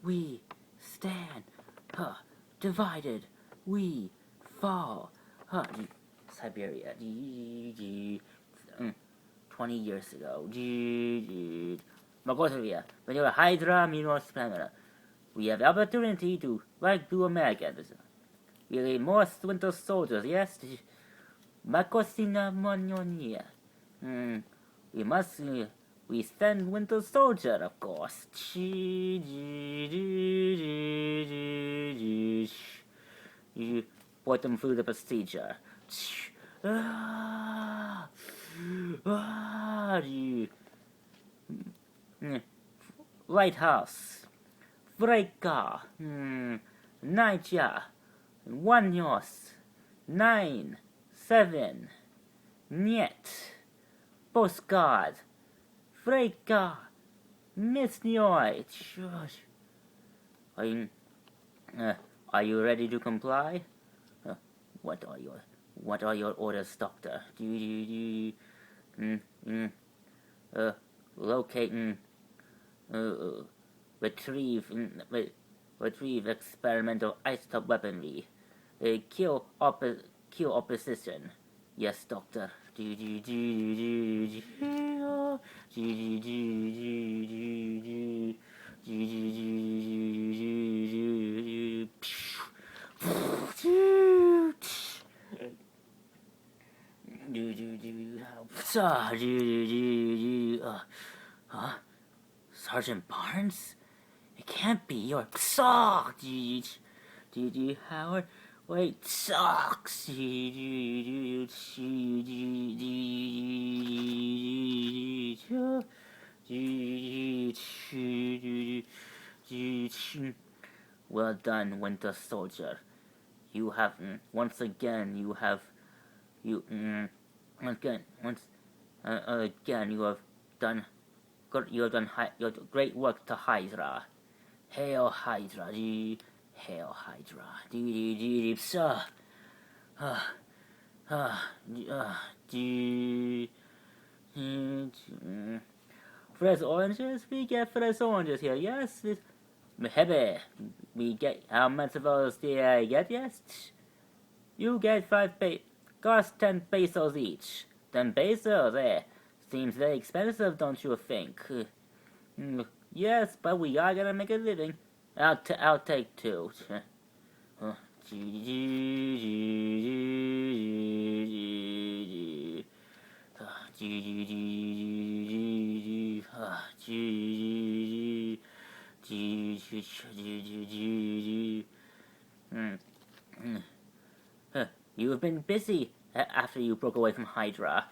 we stand. Divided, we fall. Siberia. 20 years ago. Mongolia. When you're a Hydra, Minos Planet. We have the opportunity to do Americans. We need more Winter Soldiers, yes? Makosina Monyonia. We send Winter Soldier, of course. Put them through the procedure. Lighthouse. Vreka. Naija. Wanyos. 9. 7. Niet. Postcard. Vreka. Misnioi. Are you ready to comply? What are your orders, Doctor? Locate retrieve experimental isotope weaponry. Kill opposition. Yes, Doctor. Sergeant Barnes? It can't be your Howard. Wait, socks. Well done, Winter Soldier. You have once again you have done great work to Hydra. Hail Hydra. Hail Hydra. Fresh oranges? We get fresh oranges here, yes? Heavy. We get how much of those do I get, yes? You get 5 cost 10 pesos each. 10 pesos, seems very expensive, don't you think? Yes, but we are gonna make a living. I'll take 2. You've been busy after you broke away from Hydra.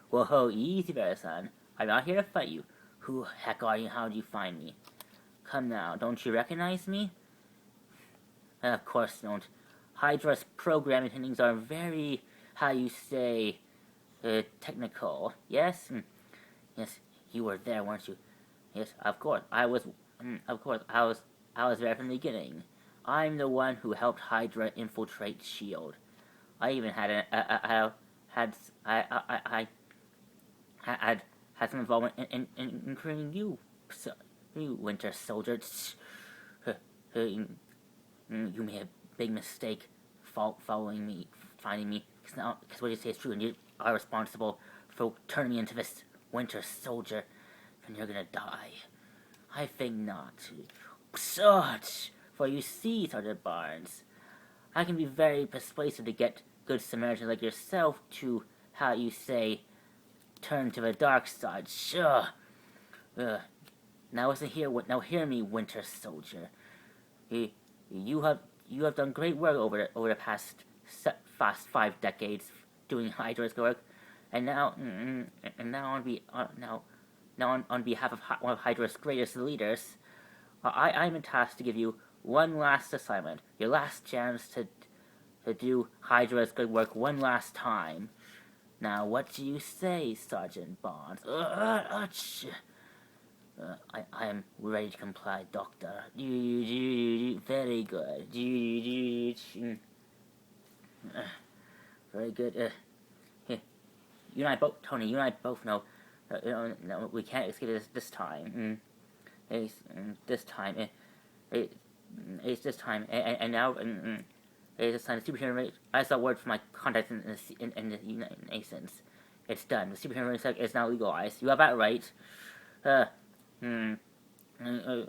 Whoa, easy there, son. I'm not here to fight you. Who heck are you? How did you find me? Come now, don't you recognize me? Of course don't. Hydra's programming techniques are very, how you say, technical. Yes? Yes, you were there, weren't you? Yes, of course. I was there from the beginning. I'm the one who helped Hydra infiltrate S.H.I.E.L.D. I even had some involvement in creating you, Winter Soldier. You made a big mistake finding me, because what you say is true, and you are responsible for turning me into this Winter Soldier, and you're gonna die. I think not. For you see, Sergeant Barnes, I can be very persuasive to get good Samaritans like yourself to, how you say, turn to the dark side. Sure. Now hear me, Winter Soldier. You have done great work over the past 5 decades doing Hydra's work, and now on behalf of one of Hydra's greatest leaders, I'm tasked to give you one last assignment, your last chance to do Hydra's good work one last time. Now, what do you say, Sergeant Barnes? I am ready to comply, Doctor. Very good. Very good. You and I both, Tony. You and I both know. No, we can't escape this time. this time, it's this time, and now, it's this time. The superhero race. I saw word from my contacts in the United Nations. It's done. The superhero race is now legalized. You have that right. Uh, mm, uh,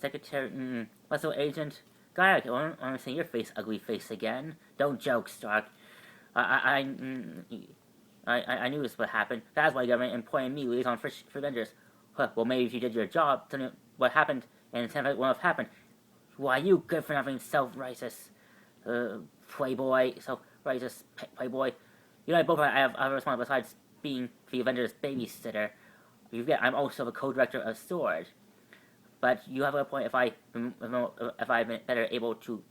Secretary, what's the agent? Guy, I want to see your ugly face again. Don't joke, Stark. I knew this would happen. That's why the government employed me liaison for Avengers. Huh, well, maybe if you did your job, tell me what happened, and tell me what would have happened. Why, you good for nothing, self-righteous, playboy, self-righteous playboy. You know, both I have other responsibilities besides being the Avengers' babysitter. You forget, I'm also the co-director of Sword. But you have a point. If I've been better able to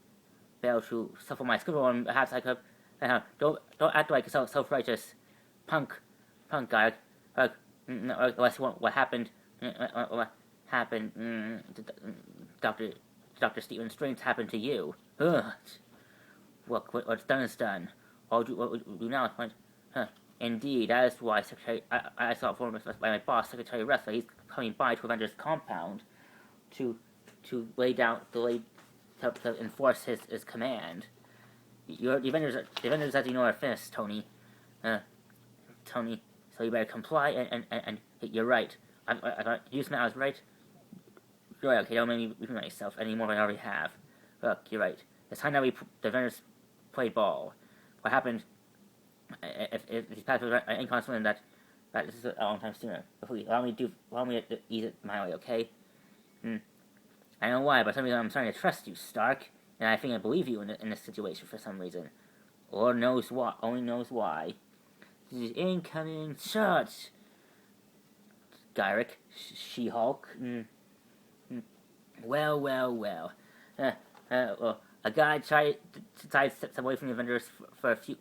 shuffle my schedule, and perhaps I could. Don't act like a self-righteous punk guy. Unless you want what happened. What happened? Dr. Stephen Strange happened to you. Ugh. What's done is done. What we do now is point. Indeed, that is why I saw informed by my boss, Secretary Russell. He's coming by to Avengers compound to to enforce his command. The Avengers, as you know, are finished, Tony. Tony, so you better comply and you're right. I was right. You're right. Okay, don't make me repeat myself anymore than I already have. Look, you're right. It's time that the Avengers play ball. What happened? If these past was inconsequent, that this is a long time sooner. But please allow me to ease it my way, okay? I don't know why, but for some reason I'm starting to trust you, Stark, and I think I believe you in this situation for some reason. Lord knows why. Only knows why. This is incoming shots. Gyrick, She-Hulk. Well. Well, a guy decides to step away from the Avengers to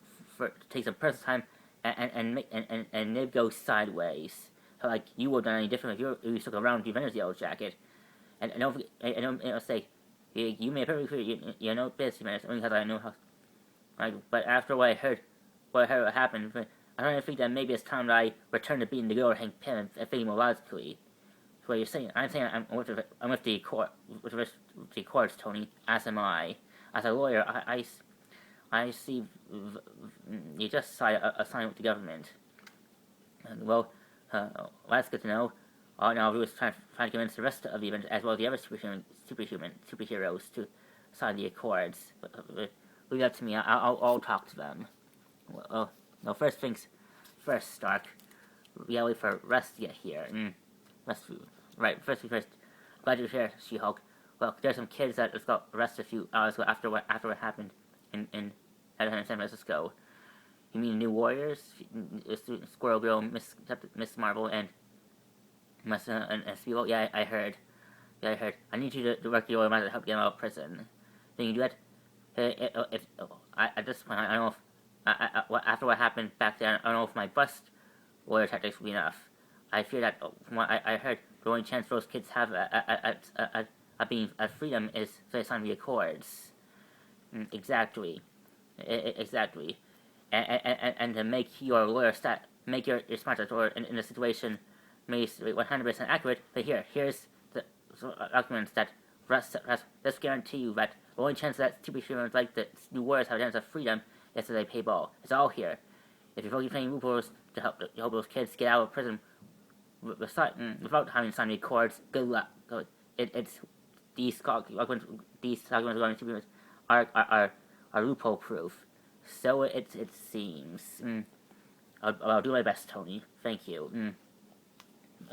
take some personal time and Nib goes sideways. So, like, you would have done any different if you stuck around with the Avengers Yellow Jacket. And don't say, you made it perfectly clear, you know this, only because I know how. But after what I heard what happened, I don't think that maybe it's time that I return to being the girl Hank Pym and fitting more logically. That's what you're saying. I'm saying I'm with the courts, Tony, as am I. As a lawyer, I see you just signed a sign with the government. And, well, that's good to know. All now we was trying to convince the rest of the Avengers, as well as the other superheroes, to sign the accords. But leave that to me. I'll talk to them. Well, no. First things first, Stark. We gotta wait for Russ to get here. Right. First things first. Glad you're here, She-Hulk. Well, there's some kids that just got arrested a few hours ago after what happened in San Francisco. You mean New Warriors? Squirrel Girl, Miss Marvel, and Speedo? Yeah, I heard. I need you to direct your man to help get him out of prison. Then you do that. At this point, I don't know if after what happened back there, I don't know if my bust lawyer tactics will be enough. I fear that from what I heard, the only chance those kids have at being at freedom is if they sign the accords. Exactly. Exactly. And to make your lawyer make your smart or in a situation may 100% accurate, but here's the documents that let's guarantee you that the only chance that superheroes like the New Warriors have a chance of freedom is that they pay ball. It's all here. If you're only playing loopholes to help those kids get out of prison without having signed the accords, good luck. It's these documents regarding superheroes are loophole proof. So it seems. I'll do my best, Tony. Thank you.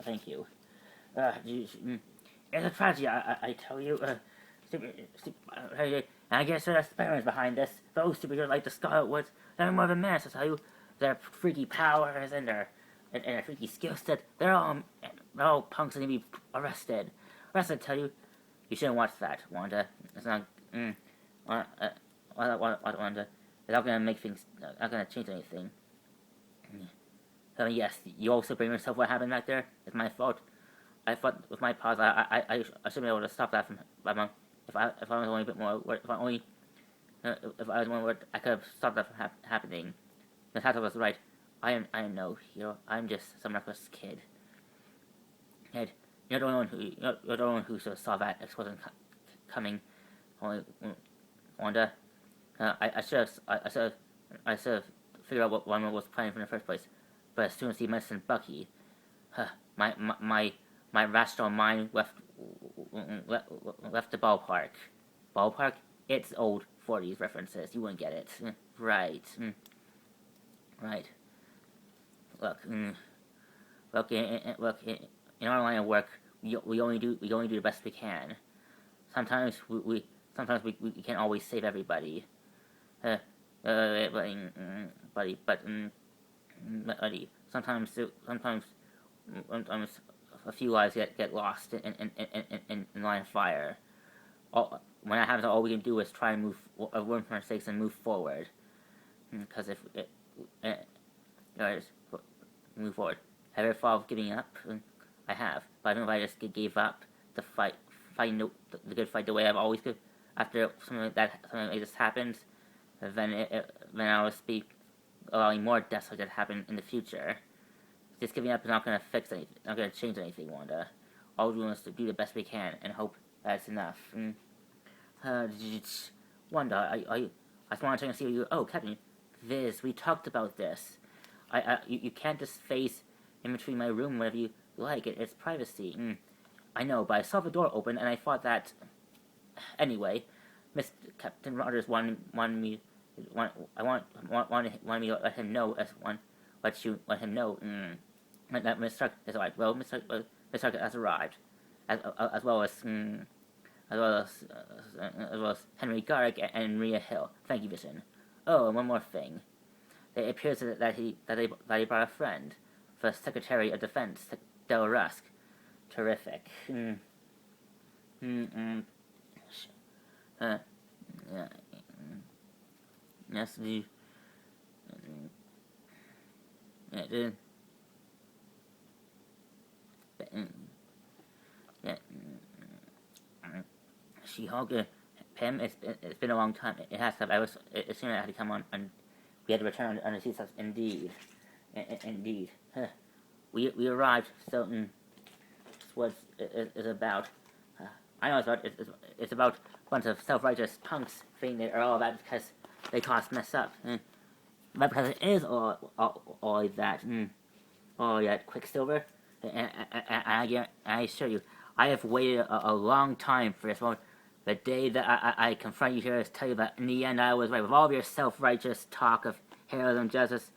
Thank you. It's a tragedy, I tell you. I guess there are Spider-Mans behind this. Those superheroes like the Scarlet Woods, they're more than menace, I tell you. Their freaky powers and their freaky skill set, they're all punks and need to be arrested. I tell you, you shouldn't watch that, Wanda. It's not. Wanda. It's not gonna make things. Not gonna change anything. So yes, you also blame yourself. What happened back there? It's my fault. I thought with my pause, I should be able to stop that from. If I was only a bit more. If I was more, I could have stopped that from happening. Natasha was right. I am no hero. I'm just some reckless kid. You're the only one you're the only one who sort of saw that explosion coming. Only Wanda. I should have figured out what one was planning from the first place. But as soon as he mentioned Bucky, my rational mind left the ballpark. Ballpark? It's old 40s references. You wouldn't get it. Right. Right. Look. Look. In our line of work, we only do the best we can. Sometimes we can't always save everybody. Buddy. Sometimes a few lives get lost in line of fire. When that happens, all we can do is try and learn from our mistakes and move forward. Because if move forward. Have you ever thought of giving up? I have, but I don't know if I just gave up the fighting the good fight the way I've always good. After something like this happens, then I will speak allowing more deaths like that happen in the future. Just giving up is not going to fix anything, not going to change anything, Wanda. All we want is to do the best we can and hope that's enough. Wanda, I just want to check and see you. Oh, Captain, Viz, we talked about this. You can't just phase in between my room whenever you like. It's privacy. I know, but I saw the door open and I thought that. Anyway, Captain Rogers wanted me to let him know let him know that Mr. Stark has arrived. Well, Mr. Stark has arrived, as well as Henry Garrick and Maria Hill. Thank you, Vision. Oh, and one more thing. It appears that he brought a friend, the Secretary of Defense, Del Rusk. Terrific. Yes, the She-Hulk, Pym, it's been a long time. It has to have. As soon as I had to come on, and we had to return on the sea stuff. Indeed. Indeed. We arrived, so that's what it's about. I know it's about a bunch of self-righteous punks thinking they are all that because they caused mess up. But because it is all that. Oh yeah, Quicksilver. And I assure you, I have waited a long time for this moment. The day that I confront you here is tell you that in the end I was right. With all of your self-righteous talk of heroism, justice,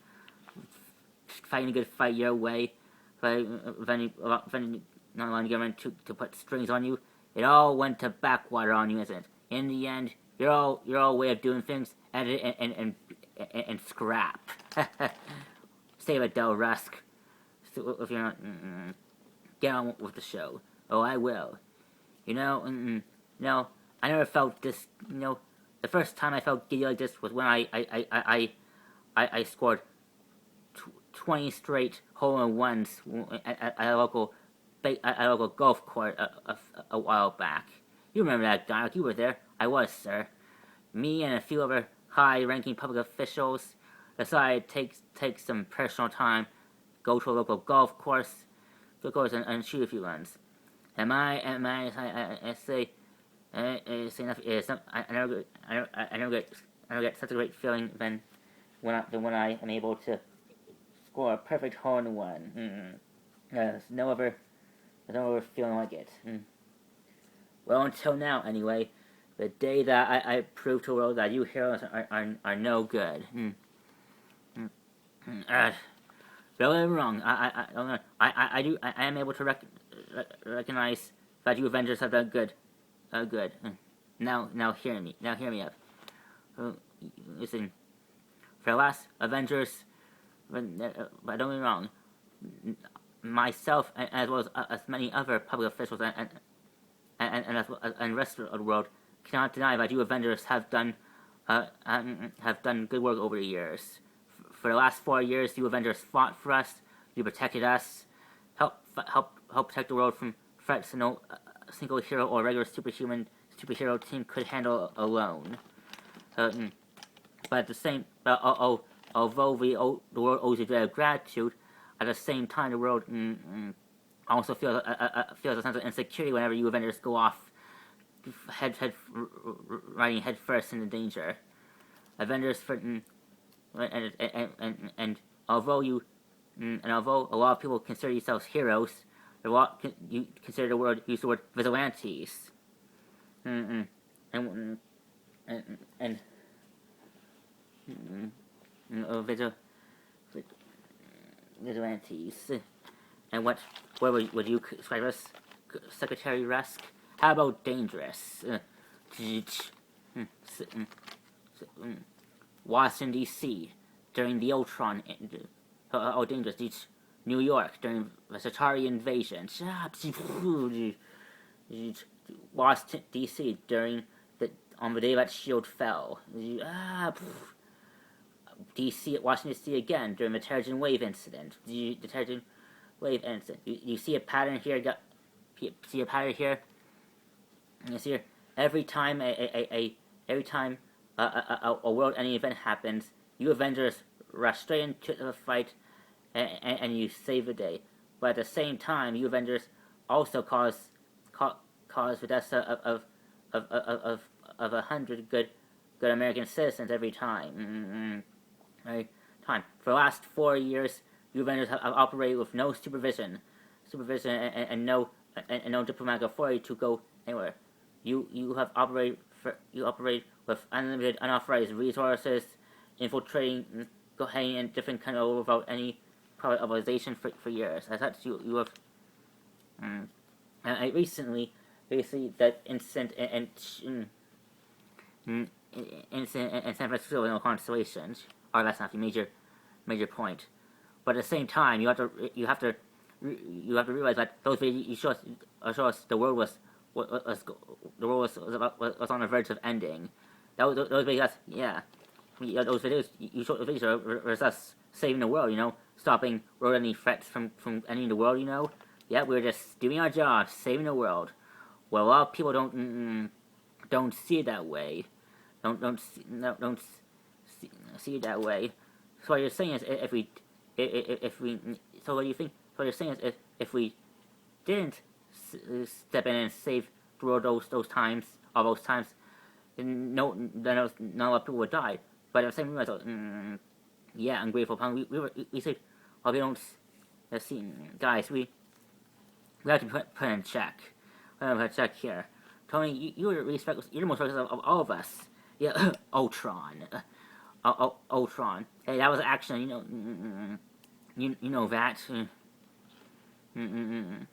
fighting a good fight your way, then not allowing the government to put strings on you, it all went to backwater on you, isn't it? In the end, your all way of doing things and scrap. Save it, Del Rusk. So if you're not, get on with the show. Oh, I will. No, I never felt this. The first time I felt giddy like this was when I scored 20 straight hole-in-ones at a local golf course a while back. You remember that, Doc? You were there. I was, sir. Me and a few other high-ranking public officials decided to take some personal time, go to a local golf course, and shoot a few runs. I never get such a great feeling than when I am able to score a perfect hole-in-one. There's no other feeling like it. Well, until now, anyway. The day that I proved to the world that you heroes are no good. Don't get me wrong. I am able to recognize that you Avengers have done good. Good. Now hear me. Now hear me out. Listen. For the last Avengers, but don't get me wrong. Myself, as well as many other public officials and the rest of the world, cannot deny that you Avengers have done good work over the years. For the last 4 years, you Avengers fought for us. You protected us. Help protect the world from threats no single hero or regular superhero team could handle alone. But at the same, although the world owes you a debt of gratitude, at the same time the world also feels a sense of insecurity whenever you Avengers go off riding head first into danger. Avengers for and although although a lot of people consider themselves heroes, you consider the word use the word vigilantes. And vigilantes. And what would you describe as, Secretary Rusk? How about dangerous? Washington D.C. during the Ultron. Dangerous. New York during the Chitauri invasion. Washington D.C. during on the day that Shield fell. Washington D.C. again during the Terrigen Wave incident. The Terrigen Wave incident. You see a pattern here. See a pattern here. You see here. Every time a world-ending event happens, you Avengers rush straight into the fight, and you save the day. But at the same time, you Avengers also cause the deaths of 100 good American citizens every time. Every time. For the last 4 years, you Avengers have operated with no supervision, and no diplomatic authority to go anywhere. You operate with unlimited, unauthorized resources, infiltrating, hanging in different countries without any private authorization for years. As such, you have. Recently, that incident in San Francisco with no constellations. Or that's not the major point. But at the same time, you have to realize that those videos you show us the world was on the verge of ending. Those videos, those videos you showed the videos was us saving the world. Stopping world-ending threats from ending the world. Yeah, we were just doing our job, saving the world. Well, a lot of people don't see it that way. Don't see it that way. So what you're saying is, so what do you think? What you're saying is, if we didn't step in and save the world all those times, then not a lot of people would die. But at the same time, ungrateful. We said, well, we don't. Let's see, guys, we have to put in check. We have to check here. Tony, you're the most reckless of all of us. Yeah, Ultron. Ultron. Hey, that was action. You know that. You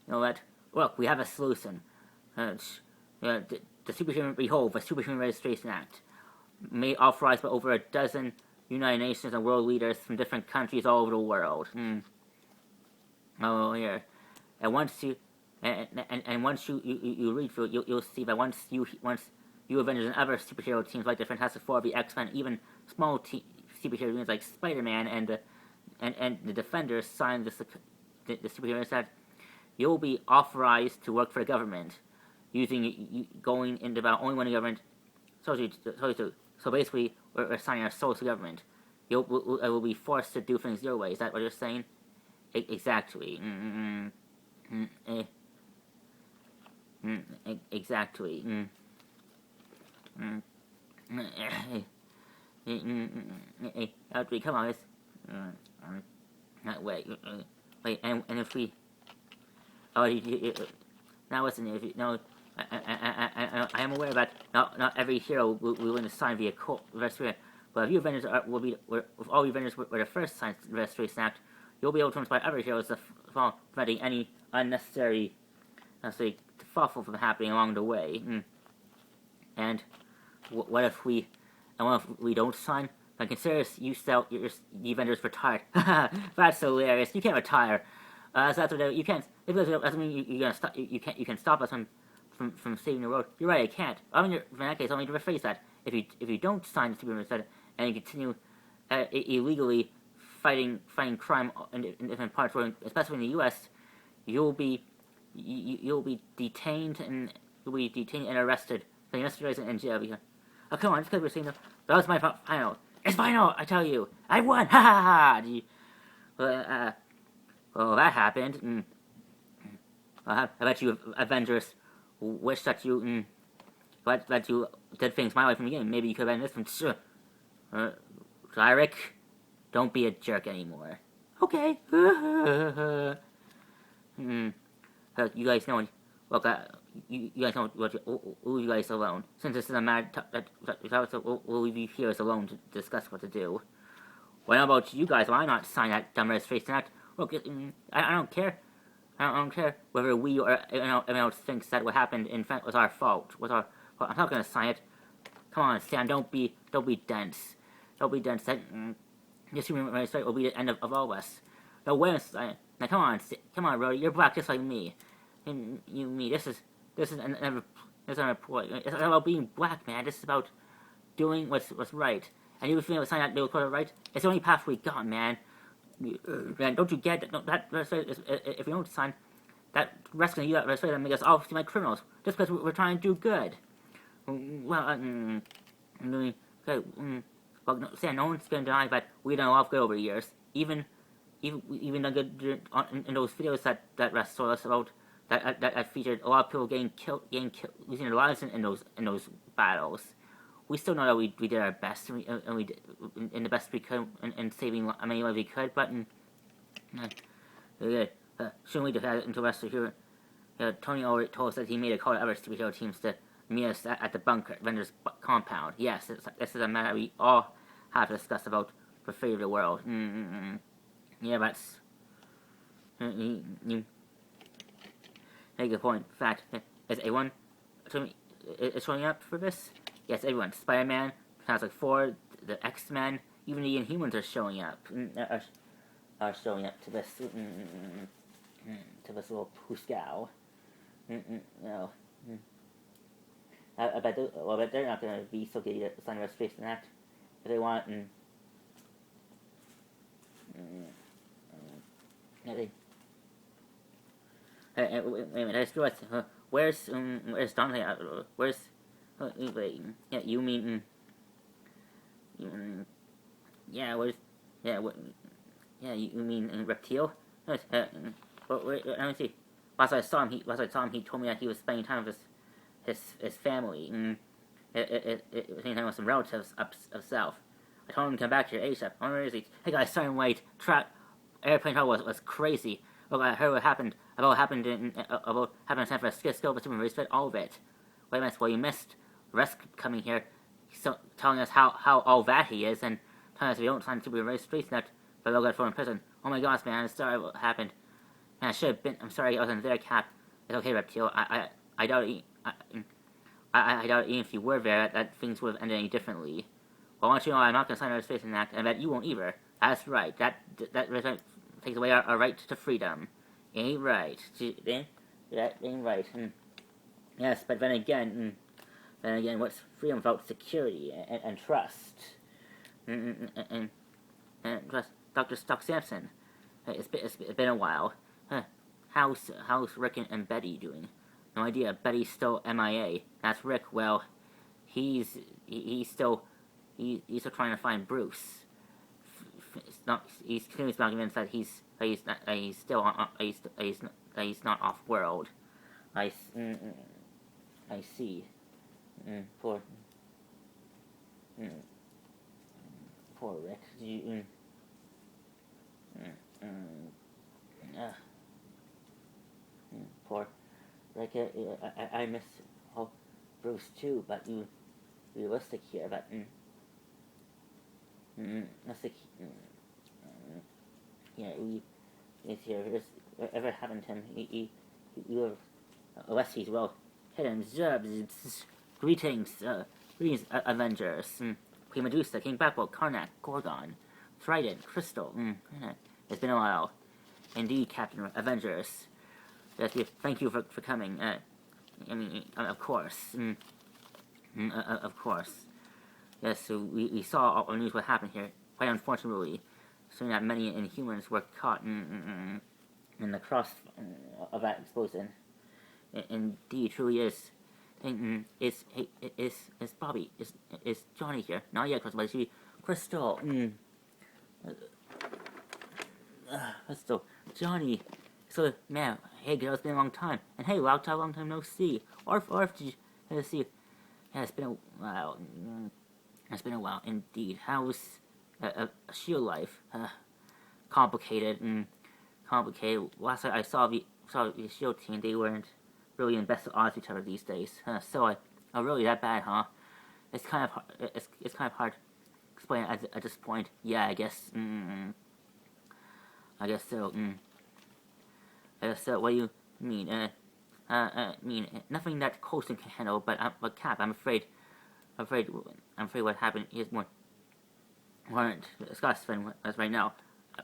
know that. Look, we have a solution. The Superhuman Behold, the Superhuman Registration Act, made authorized by over a dozen United Nations and world leaders from different countries all over the world. Oh, here. And once you read through it, you'll see that once you Avengers and other superhero teams like the Fantastic Four, the X-Men, even small superhero teams like Spider-Man and the Defenders sign the superhero that you'll be authorized to work for the government, going into about only when the government. So basically, we're signing our souls to government. Will be forced to do things your way. Is that what you're saying? Exactly. Exactly. Come on, wait, and if we, now listen, I am aware that not every hero will win to sign the Restoration. But if you Avengers if all you Avengers were the first signed the Restoration Act, you'll be able to inspire other heroes to follow, preventing any unnecessary, kerfuffle from happening along the way. And what if we don't sign? Then consider the Avengers retired. That's hilarious. You can't retire. So that's what you can't. If it doesn't mean you're gonna stop. You can stop us from saving the world. You're right. I can't. In that case, I'll need to rephrase that. If you don't sign the Superman Said and you continue illegally fighting crime in different parts, especially in the U.S., you'll be detained and arrested. So you're in jail. Oh, come on, just because we're saying that was my final. It's final, I tell you. I won. Ha ha ha. Well, that happened. I bet you Avengers wish that you that you did things my way from the beginning. Maybe you could have been this one. Sure. Gyrick, don't be a jerk anymore. Okay. You guys know. Look, you guys know what you guys alone. Since this is a matter we'll leave you here as alone to discuss what to do. Well, how about you guys? Why not sign that dumb registration act? Look, I don't care. I don't care whether we or anyone else thinks that what happened in fact was our fault. I'm not gonna sign it. Come on, Sam. Don't be dense. Don't be dense. This human rights will be the end of all of us. No, wait a second. Now, come on, Rhodey. You're black just like me. And me. This is another point. It's about being black, man. This is about doing what's right. And you feel sign that they will right. It's the only path we got, man. Man, don't you get that? No, that if we don't sign that rescuing you, that make us all seem like criminals just because we're trying to do good. Well, okay. Well, no, Sam, no one's gonna deny that we've done a lot of good over the years. Even done good in those videos that Russ told us about that featured a lot of people getting killed, losing their lives in those battles. We still know that we did our best, and we did in the best we could in saving as many lives we could. But shouldn't we defend it until Russ here? Tony already told us that he made a call to other superhero teams to meet us at the bunker vendor's compound. Yes, this is a matter we all have to discuss about the fate of the world. Yeah, that's you make a point. In fact, is everyone is showing up for this? Yes, everyone. Spider-Man, Fantastic Four, the X-Men, even the Inhumans are showing up. Are showing up to this little Puscow. No. I bet they're not going to be so good at signing registration than that. If they want, wait a minute, I just realized, where's Dante? Where's, wait, yeah, you mean, yeah, where's, yeah, what, yeah, you mean Reptile? Wait, let me see. Last I saw him, he told me that he was spending time with his family, spending time with some relatives up south. I told him to come back here ASAP. Where is he? Hey guys, sorry I'm late. Airplane travel was crazy. Look, I heard what happened in San Francisco, but we respect all of it. Wait a minute, well you missed Russ coming here, telling us how all that he is, and telling us we don't sign to be raised streets that but they'll get thrown in prison. Oh my gosh, man, I'm sorry what happened. Man, I should have been. I'm sorry I wasn't there, Cap. It's okay, Reptile. I doubt it. I doubt even if you were there that things would have ended any differently. Well, I want you to know I'm not going to sign a registration act, and that you won't either. That's right. That takes away our right to freedom. Ain't right. That ain't right. Yes, but then again, what's freedom without security and trust? And trust. Dr. Stock Sampson. It's been a while. How's Rick and Betty doing? No idea. Betty's still MIA. That's Rick. Well, he's still trying to find Bruce. He's continuously not convinced that he's not off world. I see. Poor Rick. Poor Rick. I miss Bruce too, but realistic here. But yeah, whatever happened to him, he unless he's well hidden. Greetings, Avengers. Queen Medusa, King Batbolt, Karnak, Gorgon, Trident, Crystal. It's been a while. Indeed, Captain Avengers. Yes, thank you for coming. Of course. Of course. Yes, so we saw all the news what happened here. Quite unfortunately, showing that many Inhumans were caught in the cross of that explosion. Indeed, truly is. Is Bobby? Is Johnny here? Not yet, Crystal, but she Crystal. Crystal, Johnny, So, man, hey, girl, it's been a long time. And hey, long time no see. Orf, did you see? Yeah, it's been a while. It's been a while, indeed. How's shield life? Complicated. Complicated. Last I saw the shield team, they weren't really in the best of odds with each other these days. Oh, really that bad, huh? It's kind of it's kind of hard to explain at this point. Yeah, I guess. I guess so. So what do you mean? Mean nothing that Coulson can handle. But Cap, I'm afraid what happened is more discussing as right now.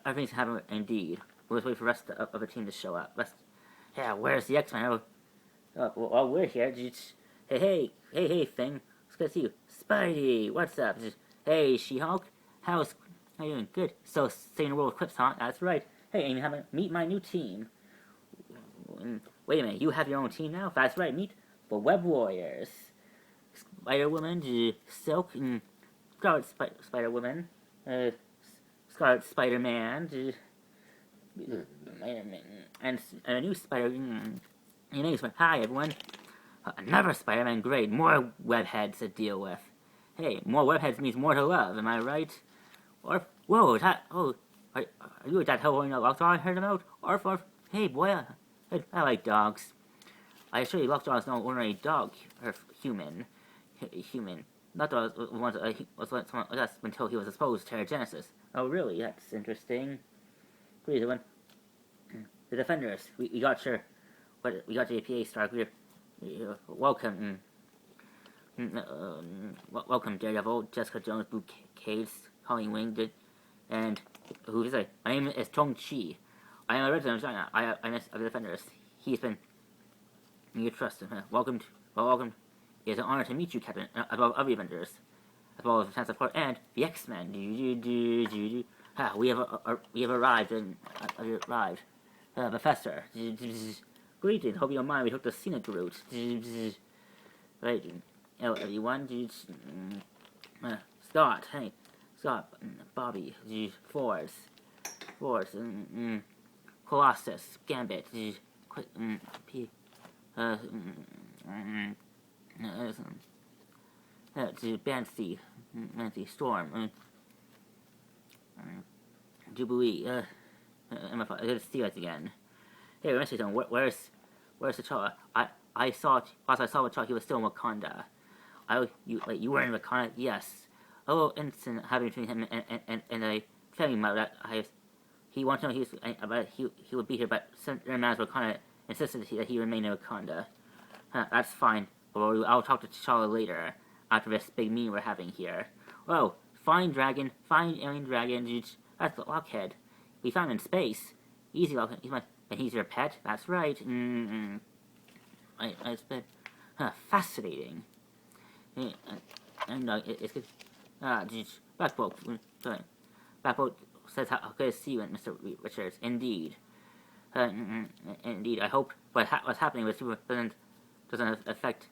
Everything's happening indeed. We'll just wait for the rest of the team to show up. Yeah, where's the X-Men? Well, we're here. Hey, Thing. It's good to see you. Spidey, what's up? Hey, She-Hulk. How you doing? Good. So, staying in the world of quips, huh? That's right. Hey, and meet my new team. Wait a minute, you have your own team now? That's right, meet the Web Warriors. Spider-Woman, Silk, Scarlet Spider-Woman, Scarlet Spider-Man, and a new Spider. Hi, everyone. Another Spider-Man, great. More webheads to deal with. Hey, more webheads means more to love, am I right? Or, whoa, are you that whole lockjaw I heard about? Or, hey, boy, I like dogs. I assure you, Lockjaw is no ordinary dog, or human. Not the ones that's until he was exposed to Genesis. Oh, really? That's interesting. Please, everyone. The Defenders. We got your APA Stark. Welcome. Welcome, Daredevil, Jessica Jones, Luke Cage, Colleen Wing, and who is it? My name is Tong Chi. I am a resident of China. I am of the Defenders. He's been. You trust him. Welcome. It is an honor to meet you, Captain, above other Avengers, as well as the chance of course, and the X-Men. We have arrived. Professor. Greetings. Hope you don't mind. We took the scenic route. Right. Hello, everyone. Scott. Hey, Scott. Bobby. Force. Colossus. Gambit. Banshee, Storm, Jubilee, good to see us again. Hey, let me say something. Where's T'Challa? I saw T'Challa. He was still in Wakanda. You were in Wakanda? Yes. A little incident happened between him and a family member that he wanted to know he would be here, but Senator Maz Wakanda insisted that he remain in Wakanda. That's fine. I'll talk to T'Challa later, after this big meeting we're having here. Whoa, fine alien dragon, that's the Lockhead. We found him in space. Easy, Lockhead. He's your pet? That's right. It's been fascinating. It's good. Backboat. Sorry. Backboat says how good to see you, Mr. Richards. Indeed. Indeed. I hope what's happening with you doesn't affect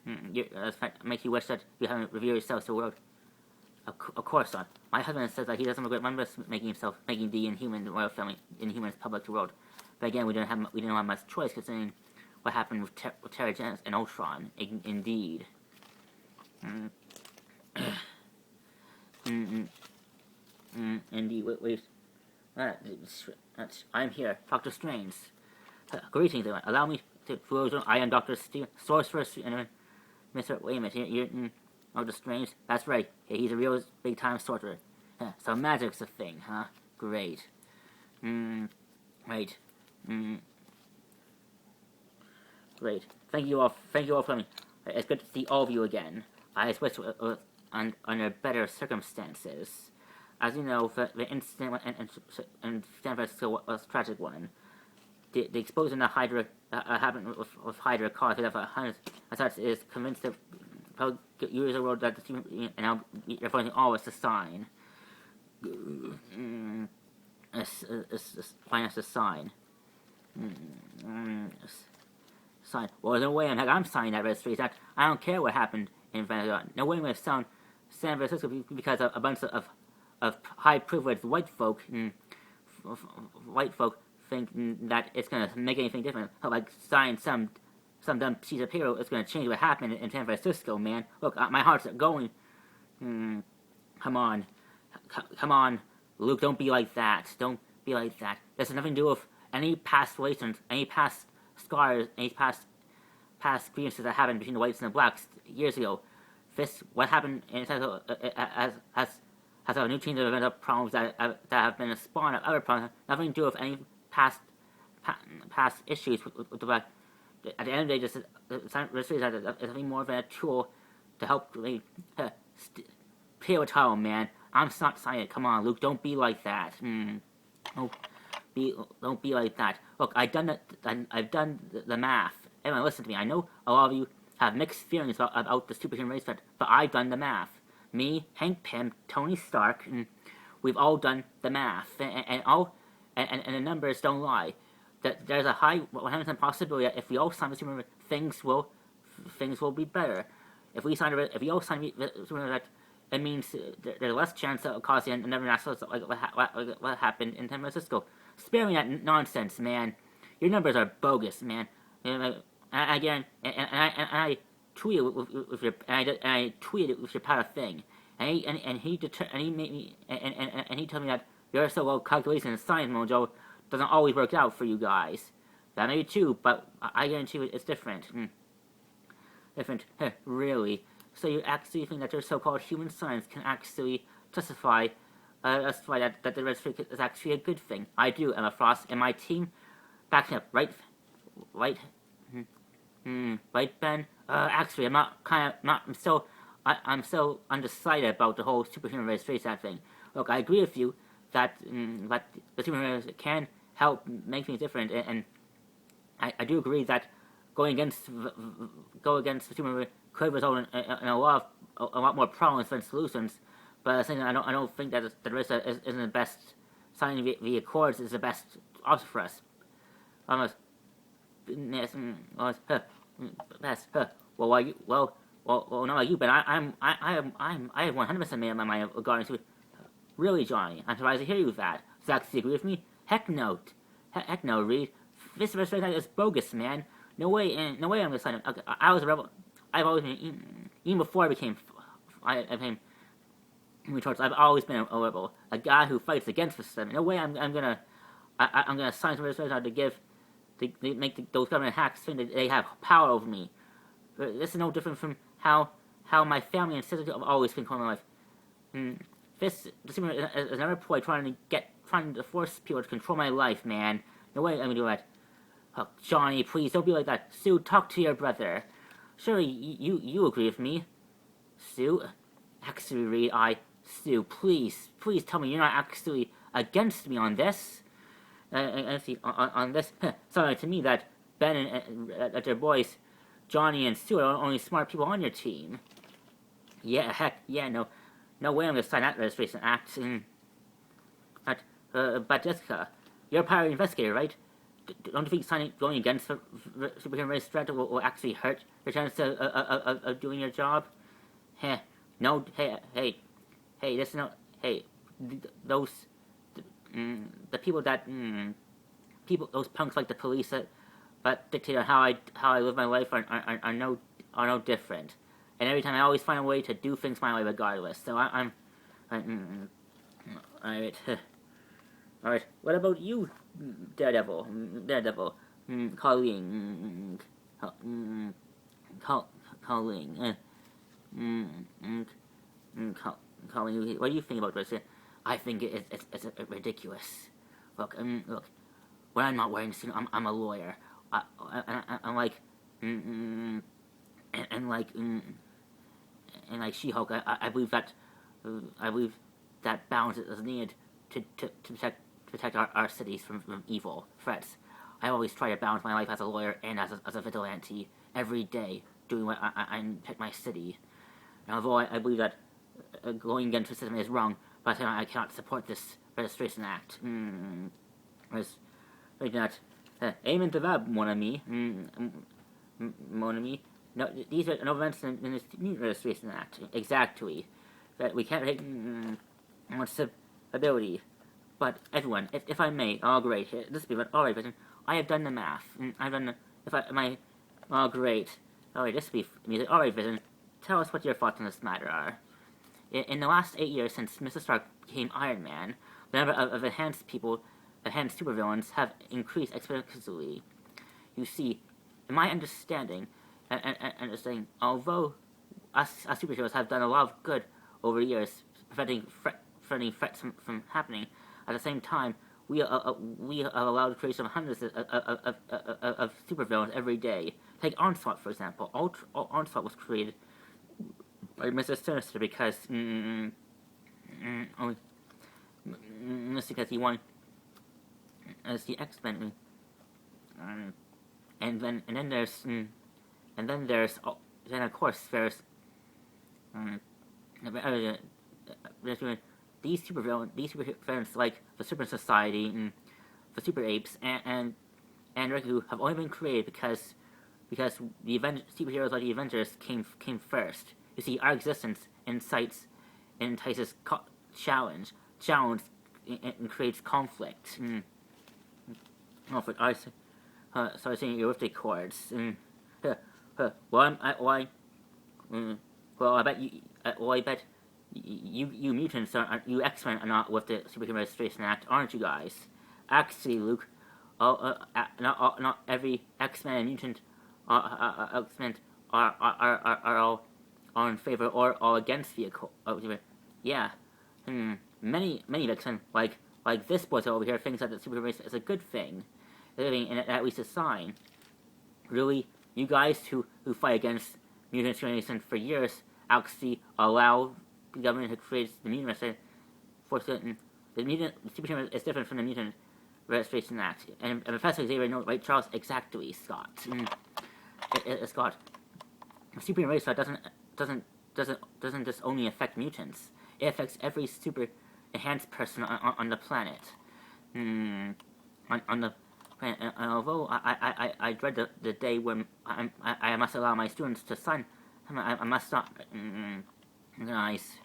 make you wish that you haven't revealed yourself to the world. Of course not. My husband says that he doesn't regret one bit making the Inhuman royal family Inhumans public to the world. But again, we didn't have much choice considering what happened with Terrigen and Ultron. Indeed. Indeed. Wait. I'm here, Dr. Strange. Greetings, everyone. Allow me to I am Dr. Sorcerer and Mr. Wait a minute, you're Dr. Strange? That's right. Yeah, he's a real big-time sorcerer. So magic's a thing, huh? Great. Right. Great. Thank you all for coming. It's good to see all of you again. I wish under better circumstances. As you know, the incident in San Francisco was a tragic one. The explosion of Hydra happened with Hydra caused death of hundreds. As such, is convinced that users of the world that the team and now you're forcing all of us to sign. Finance a sign. Sign. Well, there's no way I'm signing that registry. I don't care what happened in Venezuela. No way I'm going to sound San Francisco because of a bunch of high privileged white folk think that it's gonna make anything different. Like sign some dumb piece of paper is gonna change what happened in San Francisco, man. Look, my heart's going. Come on, come on, Luke. Don't be like that. Don't be like that. This has nothing to do with any past relations, any past scars, any past grievances that happened between the whites and the blacks years ago. This, what happened in has a new chain of events of problems that have been a spawn of other problems. Nothing to do with any past issues with the black. At the end of the day, just is nothing more than a tool to help play with time, man. I'm not saying it. Come on, Luke. Don't be like that. Don't be like that. Look, I've done the math. Everyone, listen to me. I know a lot of you have mixed feelings about the superhuman race, but I've done the math. Me, Hank Pym, Tony Stark, we've all done the math, and the numbers don't lie. That there's a high 100% possibility that if we all sign the superhuman, things will be better. If we all sign the superhuman, it means there's less chance of causing another natural like what happened in San Francisco. Spare me that nonsense, man. Your numbers are bogus, man. Again, I tweeted with your I tweeted it with your power thing, and he made me and he told me that your so-called calculation and science mojo doesn't always work out for you guys. That may be true, but I guarantee you it's different. Different, really. So you actually think that your so-called human science can actually justify that the red streak is actually a good thing? I do, Emma Frost, and my team backs me up, right? Right, Ben? Actually, I'm so undecided about the whole superhuman race thing. Look, I agree with you that the superhuman race can help make things different, and I do agree that going against the superhuman race could result in a lot more problems than solutions. But at the same time, I don't think that the race isn't the best. Signing the Accords is the best option for us. Almost. Well, not like you, but I have 100% made up my mind regarding to. Really, Johnny, I'm surprised to hear you with that. Zach, do you agree with me? Heck no, Reed. This race is bogus, man. No way I'm gonna sign him. Okay, I was a rebel. I've always been, even before I became retards. I've always been a rebel, a guy who fights against the system. No way I'm gonna sign some race to make those government hacks think that they have power over me. This is no different from how my family and sisters have always been calling my life. This is another ploy trying to force people to control my life, man. No way I'm gonna do that. Oh, Johnny, please don't be like that. Sue, talk to your brother. Surely you agree with me, Sue. Actually, Reed, Sue, please tell me you're not actually against me on this. On this, sorry to me that Ben and their boys, Johnny and Sue, are the only smart people on your team. Yeah, heck, yeah, no way I'm gonna sign that registration act. But Jessica, you're a pirate investigator, right? Don't you think going against the superhuman race threat will actually hurt your chance of doing your job? No, this is no, those, the people that, those punks like the police that dictate how I live my life are no different. And every time I always find a way to do things my way regardless. So I'm alright. What about you, Daredevil? Colleen. Colleen, what do you think about this? I think it's ridiculous. Look, when I'm not wearing a suit, I'm a lawyer. I'm like, and like She-Hulk, I believe that balance is needed to protect our cities from evil threats. I always try to balance my life as a lawyer and as a vigilante every day, doing what I protect my city. And although I believe that going against the system is wrong, but I cannot support this registration act. Amen to that, mon ami. Mon ami. No, these are no events in this new registration act. Exactly. That we can't take much ability. But everyone, if I may, oh great, this will be alright, but I have done the math. I've done the, if I, my, oh great. Alright, this will be music. Alright, Vision, tell us what your thoughts on this matter are. In the last 8 years since Mr. Stark became Iron Man, the number of enhanced supervillains have increased exponentially. You see, in my understanding, although us superheroes have done a lot of good over years, preventing threats from happening, at the same time, we have allowed the creation of hundreds of supervillains every day. Take Onslaught, for example. Onslaught was created by Mr. Sinister because he won as the X-Men, and then of course there's these supervillains like the Super Society and the Super Apes and Riku have only been created because the superheroes like the Avengers came first. You see, our existence entices challenge and creates conflict. Oh, for I started saying elliptic chords. I bet you mutants you X-Men are not with the Superhero Registration Act, aren't you guys? Actually, Luke, not every X-Men and mutant X-Men are all in favor or all against vehicle. Yeah, many X-Men like this boy over here thinks that the Superhero Race is a good thing, and at least a sign. Really, you guys who fight against mutant discrimination for years actually allow the government to create the mutant registration for certain. The superhero is different from the Mutant Registration Act, and Professor Xavier knows, right, Charles? Exactly, Scott. Scott, the superhero race doesn't just only affect mutants. It affects every super enhanced person on the planet. On the planet. And although I dread the day when I must allow my students to sign, I must not. Guys,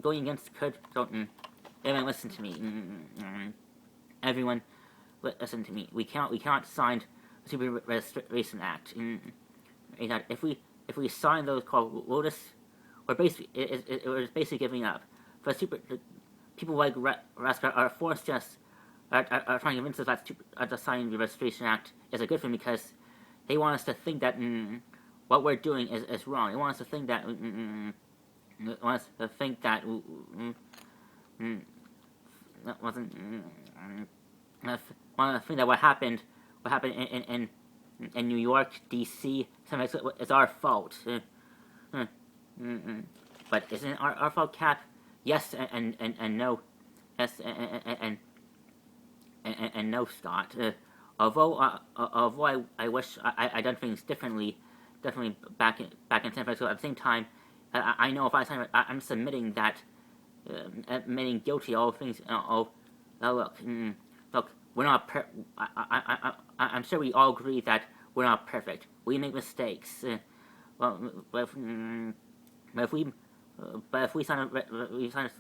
going against don't. Everyone listen to me. Everyone listen to me. We cannot sign the Super Registration Act. If we sign those we're basically giving up. For people like Rasker are forced are trying to convince us that the signing the Registration Act is a good thing because they want us to think that what we're doing is wrong. They want us to think that that wasn't want to think that what happened in New York, D.C. It's our fault. But isn't it our fault, Cap? Yes and no. Yes and no, Scott. Although I wish I done things definitely back in San Francisco. At the same time, I know if I sign it, I'm submitting that, admitting guilty all things. Look, we're not. I'm sure we all agree that we're not perfect. We make mistakes. But if we sign a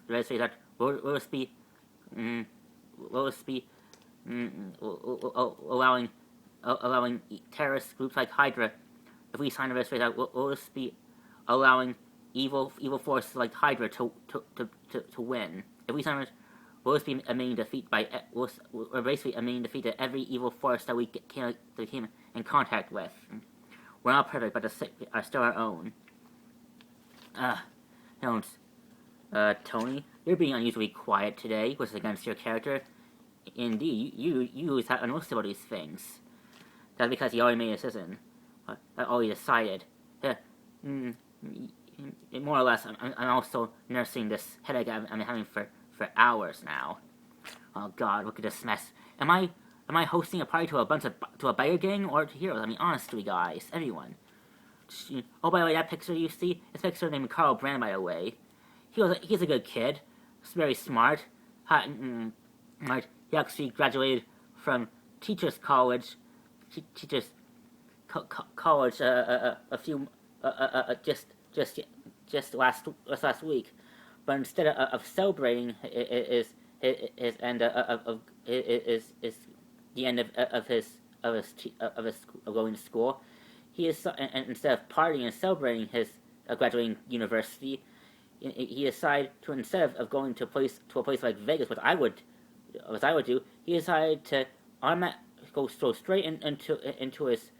registry that we'll just be allowing terrorist groups like Hydra. If we sign a registry that we'll just be allowing evil forces like Hydra to win. If we sign, we'll just be admitting defeat we're basically admitting defeat to every evil force that we came in contact with. We're not perfect, but are still our own. Tony, you're being unusually quiet today, which is against your character. Indeed, you have most about these things. That's because he already made a decision. Already decided. More or less, I'm also nursing this headache I've been having for hours now. Oh God, look at this mess. Am I hosting a party to a biker gang or to heroes? I mean, honestly, guys, everyone. Oh, by the way, that picture you see, it's a picture named Carl Brand, by the way. He's a good kid. He's very smart. He actually graduated from Teachers College. College a few just last week. But instead of celebrating his end of is the end of going to school. He is and instead of partying and celebrating his graduating university, he decided to, instead of going to a place like Vegas, what I would do, he decided to go so straight into his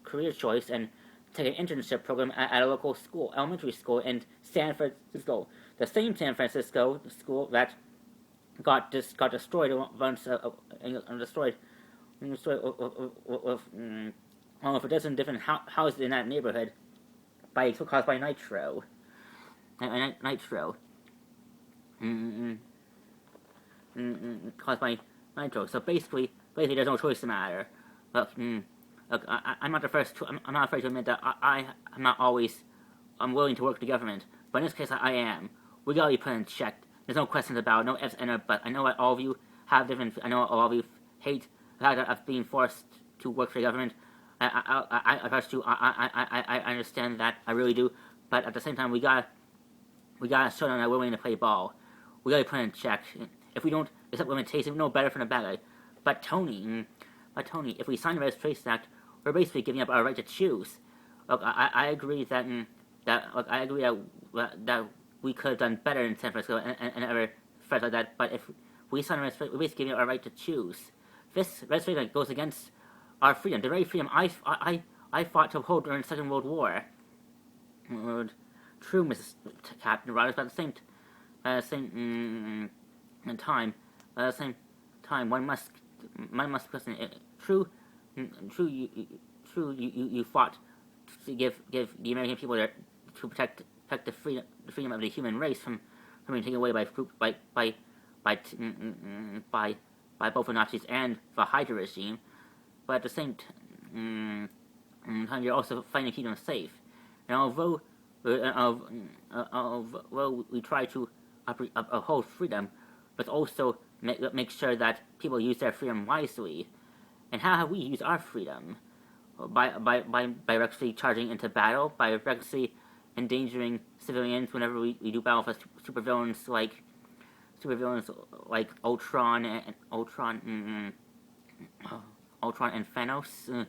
career choice and take an internship program at a local school, elementary school in San Francisco, the same San Francisco school that got destroyed once destroyed with almost a dozen different houses in that neighborhood caused by nitro. Nitro. Caused by nitro. So basically, there's no choice in the matter. Look, I'm not the first. I'm not afraid to admit that I'm not always. I'm willing to work with the government, but in this case, I am. We gotta be put in check. There's no questions about it, no ifs and buts. I know that all of you have different. I know all of you hate the fact of being forced to work for the government. I trust you. I understand that. I really do. But at the same time, we gotta show them that we're willing to play ball. We gotta put in check. If we don't accept limitations, we know better from the bad guy. But Tony, if we sign the Registration Act, we're basically giving up our right to choose. Look, I agree that we could have done better in San Francisco and other threats like that. But if we sign the Registration, we're basically giving up our right to choose. This Registration Act goes against our freedom, the very freedom I fought to uphold during the Second World War. True, Mrs. Captain Rogers, but at the same time, one must question it. True, you fought to give the American people to protect the freedom of the human race from being taken away by both the Nazis and the Hydra regime. But at the same time, you're also fighting to keep them safe. And although we try to uphold freedom, but also make sure that people use their freedom wisely. And how have we used our freedom? By recklessly charging into battle, by recklessly endangering civilians whenever we do battle with supervillains like Ultron and Thanos.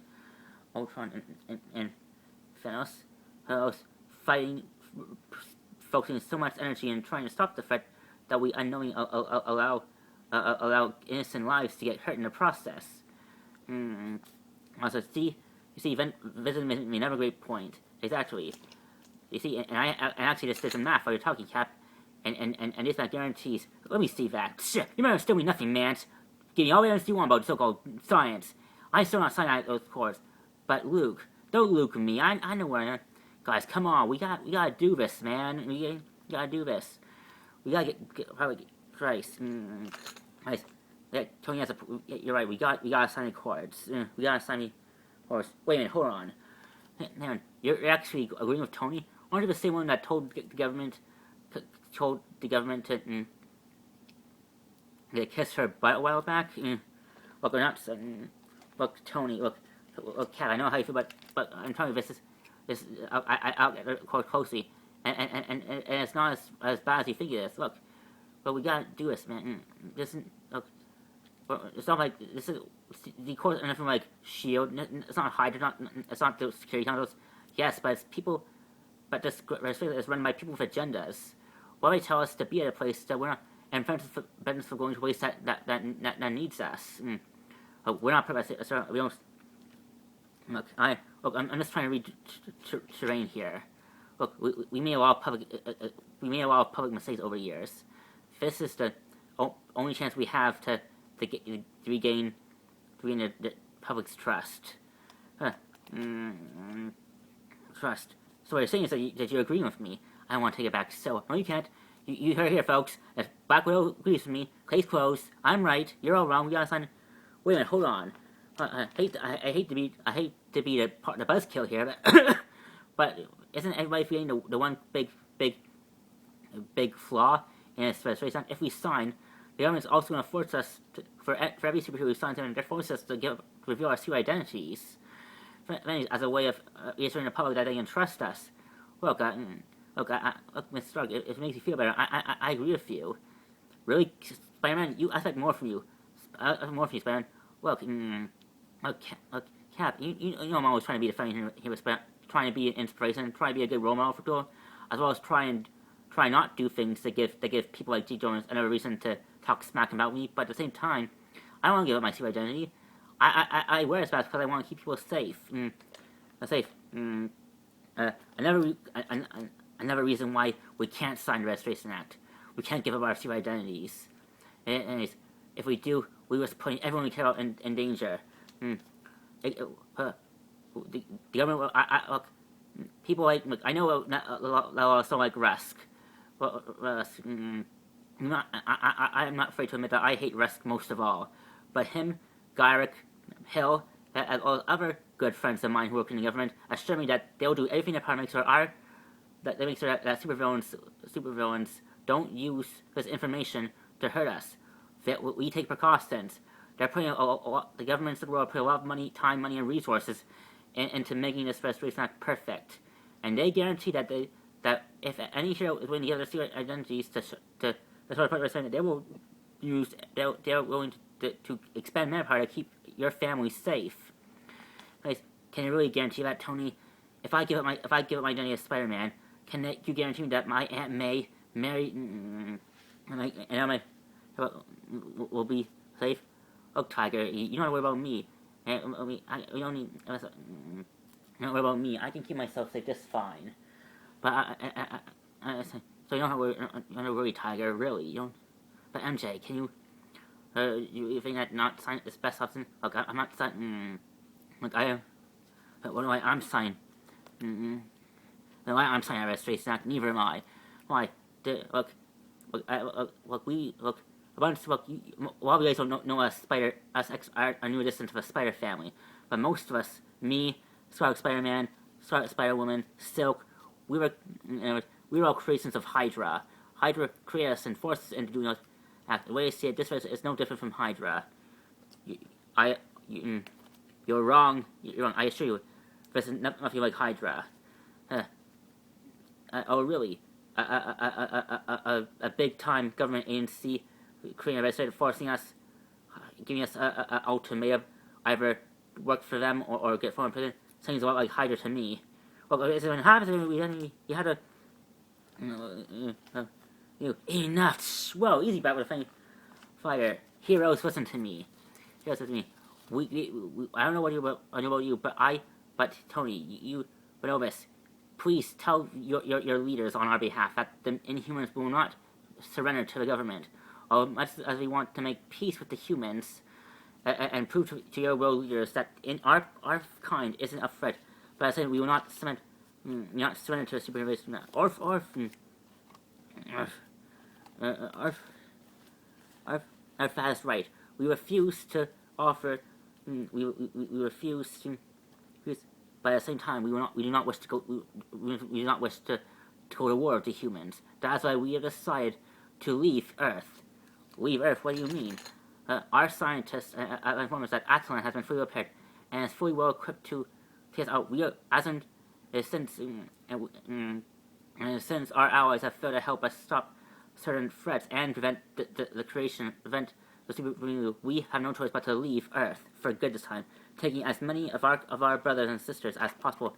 Ultron and Thanos, fighting, focusing so much energy and trying to stop the threat that we unknowingly allow innocent lives to get hurt in the process. Also, you see, this is another great point. Exactly. You see, and I actually just did some math while you're talking, Cap, and this math guarantees. Let me see that. Shit, you might understand me nothing, man. Give me all the evidence you want about so-called science. I'm still not signing those cores. But Luke, don't Luke me. I know where. Guys, come on. We gotta do this, man. We gotta do this. We gotta get Christ. Guys, Tony has you're right. We gotta sign the cords. We gotta sign the cords. Wait a minute. Hold on. Man, you're actually agreeing with Tony? Aren't you the same one that told the government to kiss her butt a while back? Look, we're not. Look, Tony. Look, Kat. I know how you feel, but I'm telling you, this. I'll get it closely, and it's not as bad as you think it is. Look, but we gotta do this, man. This isn't. Look, it's not like this is the course and nothing like Shield. It's not Hydra. It's not the security councils. Yes, but it's people. But this is run by people with agendas. Why they tell us to be at a place that we're not, and prevent us from going to a place that needs us. We're not prepared. We don't. Look, I'm just trying to read terrain here. Look, we made a lot of public mistakes over years. This is the only chance we have to regain the public's trust. Trust. So what you're saying is that you're agreeing with me. I don't want to take it back. So no, you can't. You heard it here, folks. If Black Widow agrees with me, case closed. I'm right. You're all wrong. We gotta sign. Wait a minute. Hold on. I hate to be the buzzkill here, but isn't everybody feeling the one big flaw in this registration? If we sign, the government's also going to force us for every superhero who signs in, they're forcing us to reveal our true identities, as a way of reassuring the public that they can trust us. Look, Mr. Stark, if it makes you feel better, I agree with you. Really, Spider-Man? I expect more from you. Spider-Man. Look, Cap, you know I'm always trying to be the funny hero, trying to be an inspiration, trying to be a good role model for people, as well as try not do things that give people like G. Jones another reason to talk smack about me. But at the same time, I don't want to give up my secret identity. I wear this mask because I want to keep people safe. Safe. Another reason why we can't sign the Registration Act. We can't give up our secret identities. Anyways, if we do, we risk putting everyone we care about in danger. The government will, look, people like I know a lot of someone like Rusk. Well, I'm not afraid to admit that I hate Rusk most of all. But him, Gyrick, Hill, and all other good friends of mine who work in the government assure me that they'll do everything in their power to make sure that supervillains don't use this information to hurt us. That we take precautions. They're putting the governments of the world put a lot of money, and resources into making this Restoration Act perfect, and they guarantee that if any hero is willing to give their secret identities to sort of put that they will use, they're willing to expend manpower to keep your family safe. Guys, can you really guarantee that, Tony? If I give up my identity as Spider-Man, can you guarantee me that my Aunt May, Mary, and my will be safe? Look, Tiger, you don't worry about me. You don't worry about me. I can keep myself safe just fine. But so you don't have to worry, Tiger. Really, you don't. But MJ, can you? You think that not sign is best option? Look, I'm not signing. Look, what do I'm signing? No, I'm signing a Registration Act. Neither am I. Why? Look. A lot of you guys don't know us our new addition to the Spider family, but most of us, me, Spider-Man, Spider-Woman, Silk, we were all creations of Hydra. Hydra created us and forced us into doing those acts. The way I see it, this is no different from Hydra. You're wrong. You're wrong. I assure you, there's nothing like Hydra. Oh really? A big time government agency creating a website forcing us, giving us an ultimatum, either work for them or get thrown in prison. Sounds a lot like Hydra to me. Well, when it happens, you had to. Enough. Whoa, easy back with a fire. Heroes, listen to me. Heroes, listen to me. I don't know what about you, but Tony, but Elvis, please tell your leaders on our behalf that the Inhumans will not surrender to the government. Much as we want to make peace with the humans, and prove to your world leaders that in our kind isn't a threat. But I said we will not surrender to the supervision. That's right. We refuse to offer. We refuse to. But at the same time, we do not wish to go. We do not wish to go to war with the humans. That's why we have decided to leave Earth. Leave Earth? What do you mean? Our scientists inform us that Attilan has been fully repaired and is fully well equipped to test out. Since our allies have failed to help us stop certain threats and prevent the creation, prevent the super, we have no choice but to leave Earth for good this time, taking as many of our brothers and sisters as possible.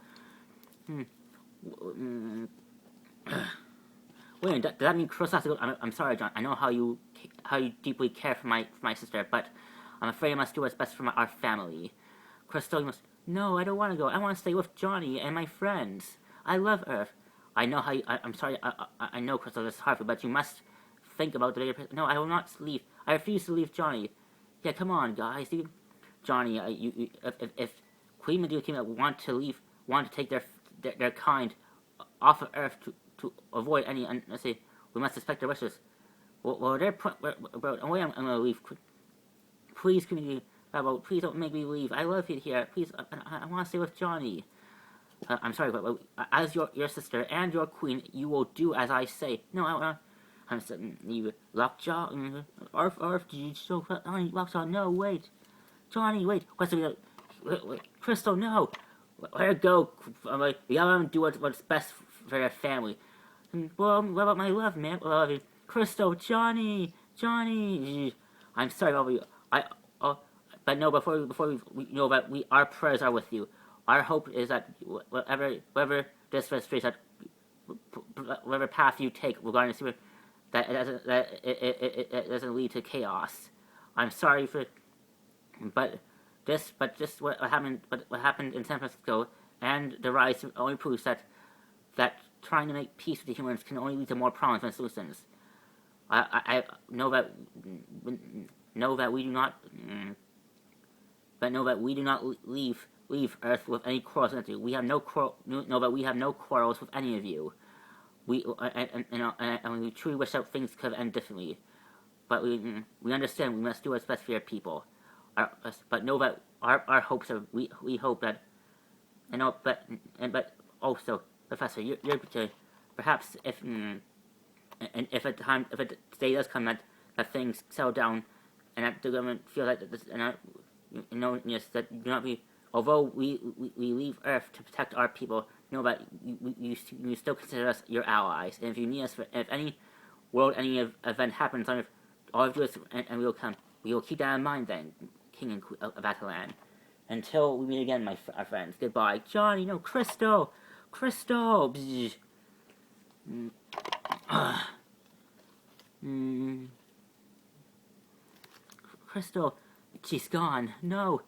Wait, does that mean Crystal has to go? I'm sorry, John. I know how you deeply care for my sister, but I'm afraid I must do what's best for our family. Crystal, you must. No, I don't want to go. I want to stay with Johnny and my friends. I love Earth. I know how. I'm sorry. I know, Crystal. It's hard, but you must think about the bigger. No, I will not leave. I refuse to leave Johnny. Yeah, come on, guys. Johnny, if Queen Medusa want to take their kind off of Earth to avoid any, let's say, we must respect their wishes. Well, they're away. I'm gonna leave. Please, community, please don't make me leave. I love it here. Please, I want to stay with Johnny. I'm sorry, but as your sister and your queen, you will do as I say. No, I'm saying you Lockjaw. Arf, did you show Lockjaw? No, wait, Johnny, wait. What's the Crystal? No, let her go. We gotta do what's best for their family. Well, what about my love, man? Crystal, Johnny, Johnny, I'm sorry about you. But no, before we know that our prayers are with you. Our hope is that whatever this frustration, whatever path you take regarding this, it doesn't lead to chaos. I'm sorry for, but just what happened in San Francisco and the rise only proves that trying to make peace with the humans can only lead to more problems than solutions. I know that we do not, but know that we do not leave Earth with any quarrels with you. We have no quarrels with any of you. We we truly wish that things could have ended differently, but we understand we must do what's best for your people. But know that our hopes are we hope that but also, Professor, you're perhaps if a day does come that things settle down and that the government feels like this and that do not be, although we leave Earth to protect our people, know that you still consider us your allies, and if you need us for if any event happens on Earth, all of us and we will keep that in mind then, King and Queen of Atalan. Until we meet again, our friends. Goodbye, Johnny. No, Crystal. Crystal. Crystal, she's gone. No.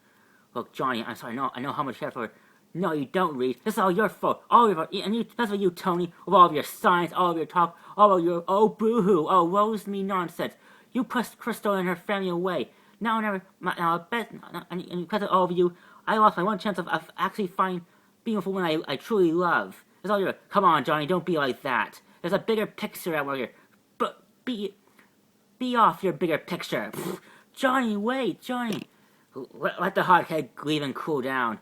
Look, Johnny, I'm sorry. No, I know how much you care for her. No, you don't, Reed. This is all your fault. All your fault. And that's what you, Tony, with all of your science, all of your talk, all of your boo-hoo, woe's me nonsense. You pushed Crystal and her family away. Now, and because of all of you, I lost my one chance of actually being with a woman I truly love. It's all your. Come on, Johnny, don't be like that. There's a bigger picture out here. But be off your bigger picture. Pfft. Johnny, wait, Johnny. Let the hot head leave and cool down.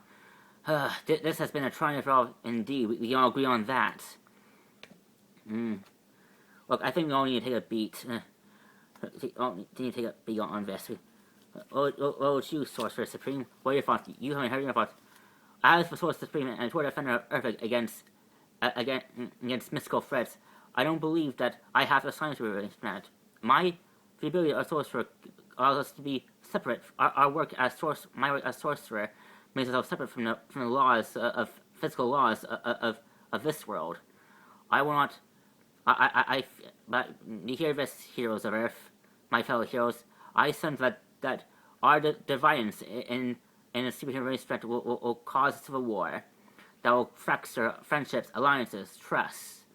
This has been a triumph for all, indeed. We all agree on that. Look, I think we all need to take a beat. Need to take a beat on this. It's you, Sorcerer Supreme. What are your thoughts? You haven't heard your thoughts. As for Sorcerer Supreme and toward defender of Earth against mystical threats, I don't believe that I have the science to arrange that. My ability as Sorcerer allows us to be separate. Our work as my work as Sorcerer makes us separate from the laws of physical laws of this world. I will not. But you hear this, heroes of Earth, my fellow heroes. I sense that our dividends in a superhuman race threat will cause a civil war that will fracture friendships, alliances, trusts.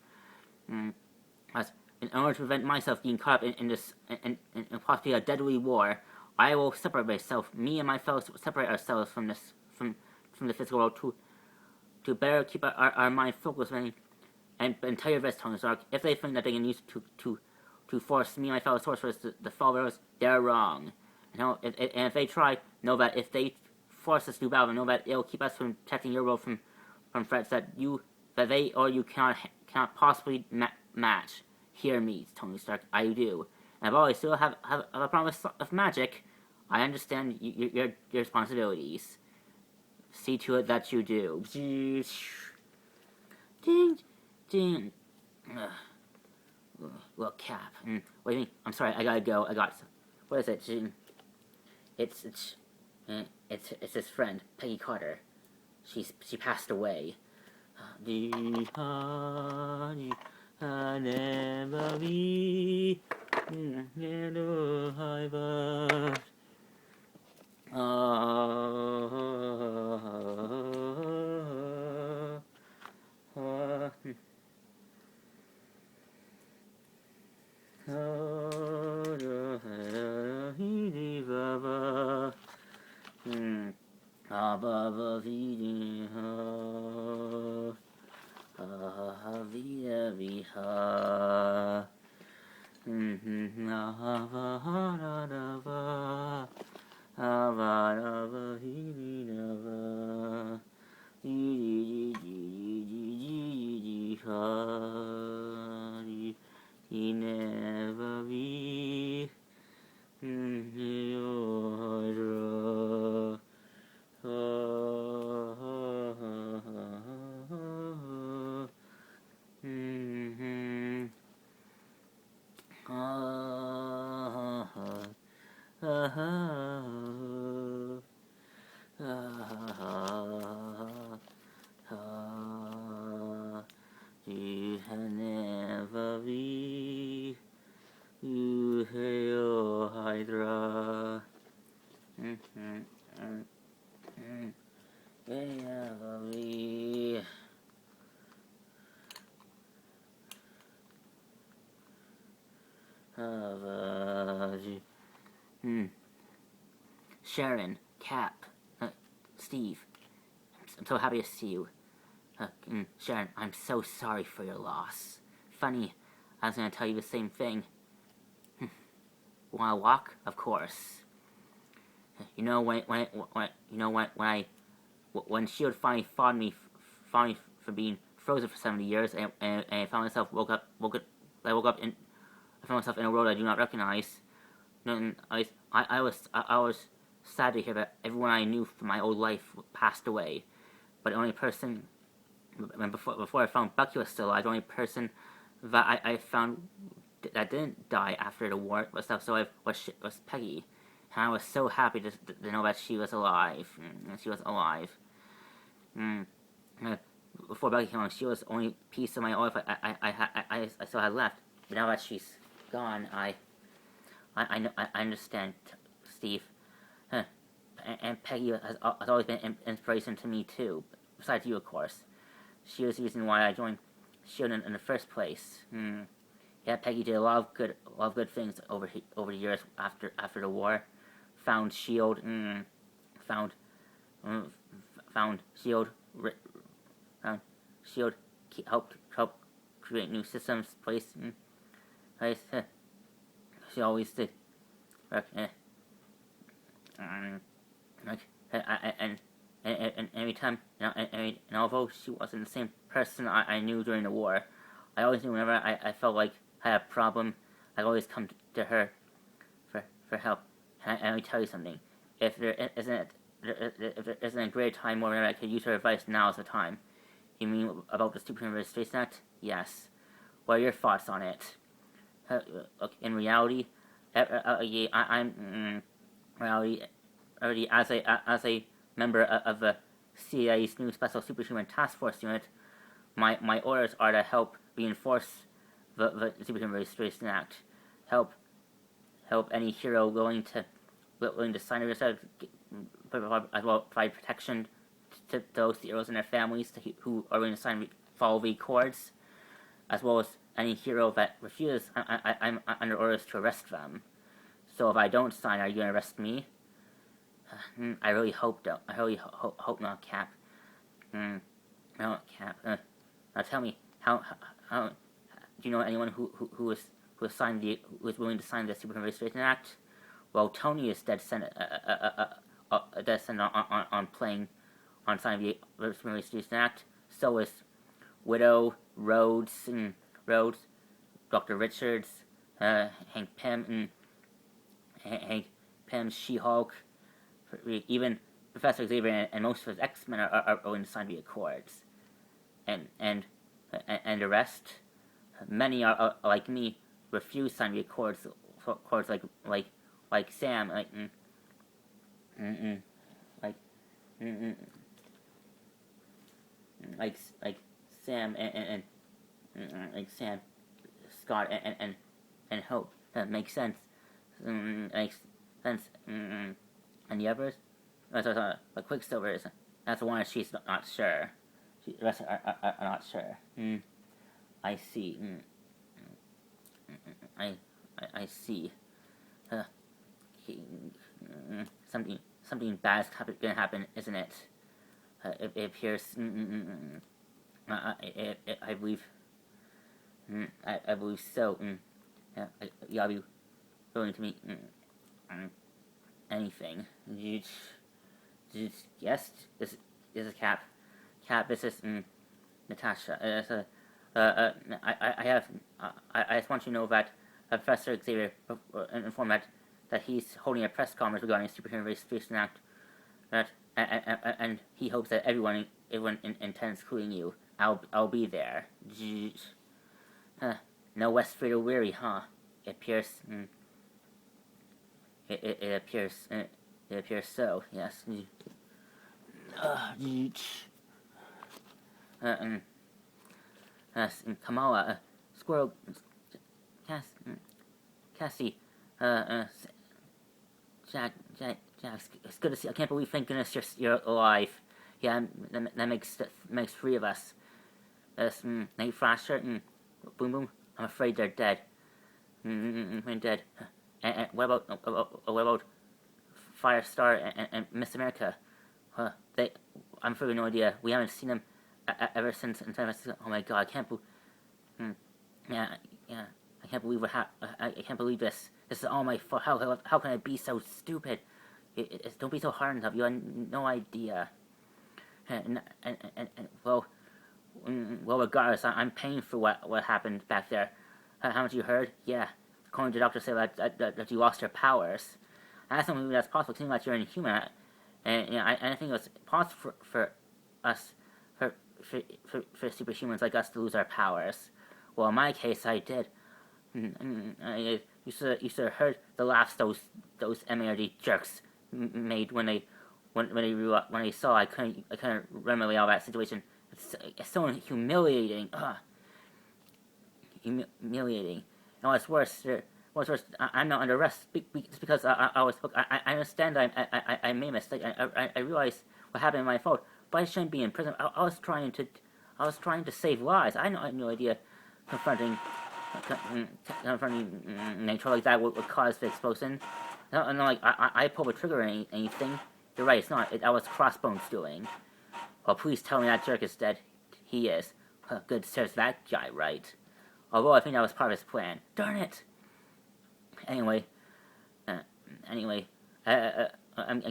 In order to prevent myself being caught up in this and possibly a deadly war, I will separate myself. Me and my fellows separate ourselves from the physical world to better keep our mind focused and tell your best, Tony Stark. If they think that they can use it to force me and my fellow sorcerers to follow those, they're wrong. And if they try, know that if they force us to battle, know that it'll keep us from protecting your world from threats that they or you cannot possibly match. Hear me, Tony Stark. I do. And although I still have a promise of magic, I understand your responsibilities. See to it that you do. Ding, ding. Look, Cap. What do you mean? I'm sorry. I gotta go. What is it? It's his friend, Peggy Carter. She passed away. I never be Sharon, Cap, Steve. I'm so happy to see you. Sharon, I'm so sorry for your loss. Funny, I was gonna tell you the same thing. Wanna walk? Of course. You know when Shield finally fought me for being frozen for 70 years, and I found myself I woke up and I found myself in a world I do not recognize. And I was sad to hear that everyone I knew from my old life passed away. But the only person, before I found Bucky was still alive, the only person that I found that didn't die after the war was Peggy. And I was so happy to know that she was alive. Before Bucky came along, she was the only piece of my life I still had left. But now that she's gone, I understand, Steve. And Peggy has always been an inspiration to me too. Besides you, of course. She was the reason why I joined Shield in the first place. Yeah, Peggy did a lot of good things over the years after the war. Found Shield. Found Shield. Found Shield. Helped create new systems. She always did. And every time, and although she wasn't the same person I knew during the war, I always knew whenever I felt like I had a problem, I'd always come to her for help. And let me tell you something: if there isn't a great time where I could use her advice, now is the time. You mean about the Superhuman Registration Act? Yes. What are your thoughts on it? Look, in reality, I'm already as a member of the CIA's new Special Superhuman Task Force unit, my orders are to help reinforce the Superhuman Registration Act, help any hero willing to sign a register, as well provide protection to those heroes and their families who are willing to follow the accords, as well as any hero that refuses. I'm under orders to arrest them. So if I don't sign, are you going to arrest me? I really hope hope not, Cap. No, Cap. Now tell me, how do you know anyone who is willing to sign the Superhuman Registration Act? Well, Tony is dead set on signing the Superhuman Registration Act. So is Widow, Rhodes, Dr. Richards, Hank Pym, She-Hulk. Even Professor Xavier and most of his X-Men are willing to sign the accords, and the rest, many are like me, refuse to sign the accords. Accords like Sam, like Sam and like Sam, Scott and Hope. That makes sense. Makes sense. And the others? But Quicksilver is. That's the one that she's not sure. The rest are not sure. I see. I see. Something bad is gonna happen, isn't it? It appears. I believe. I believe so. Y'all be willing to meet. Anything. Yes, this is Cap. Cap, this is Natasha. I just want you to know that Professor Xavier informed that he's holding a press conference regarding the Superhuman Registration Act. And he hopes that everyone intends, including you. I'll be there. No West Fredo Weary, huh? It appears. It appears so, yes. Kamala, Squirrel, Cassie, Jack, it's good to see. I can't believe, thank goodness you're alive. Yeah, that makes three of us. Night Flasher, Boom Boom. I'm afraid they're dead. Dead. And what about Firestar and Miss America. I'm for no idea. We haven't seen them ever since in San Francisco. Oh my god, I can't believe. Yeah, yeah. I can't believe I can't believe this. This is all my fault. How can I be so stupid? Don't be so hard on yourself. You have no idea. Well, regardless, I'm paying for what happened back there. Haven't you heard? Yeah. According to the doctor, say that you lost your powers. I don't believe that's possible. It seems like you're inhuman. And I think it was possible for us, for superhumans like us to lose our powers. Well, in my case, I did. You should have heard the laughs those MARD jerks made when they saw I couldn't remedy all that situation. It's so humiliating. Humiliating. And what's worse, I'm not under arrest because I was. I understand I made a mistake. I realize what happened in my fault, but I shouldn't be in prison. I was trying to save lives. I had no idea confronting nature like that would cause the explosion. No, like I pulled the trigger or anything. You're right. It's not. That was Crossbones doing. Well, please tell me that jerk is dead. He is. Good, serves that guy right. Although I think that was part of his plan. Darn it. Anyway, I'm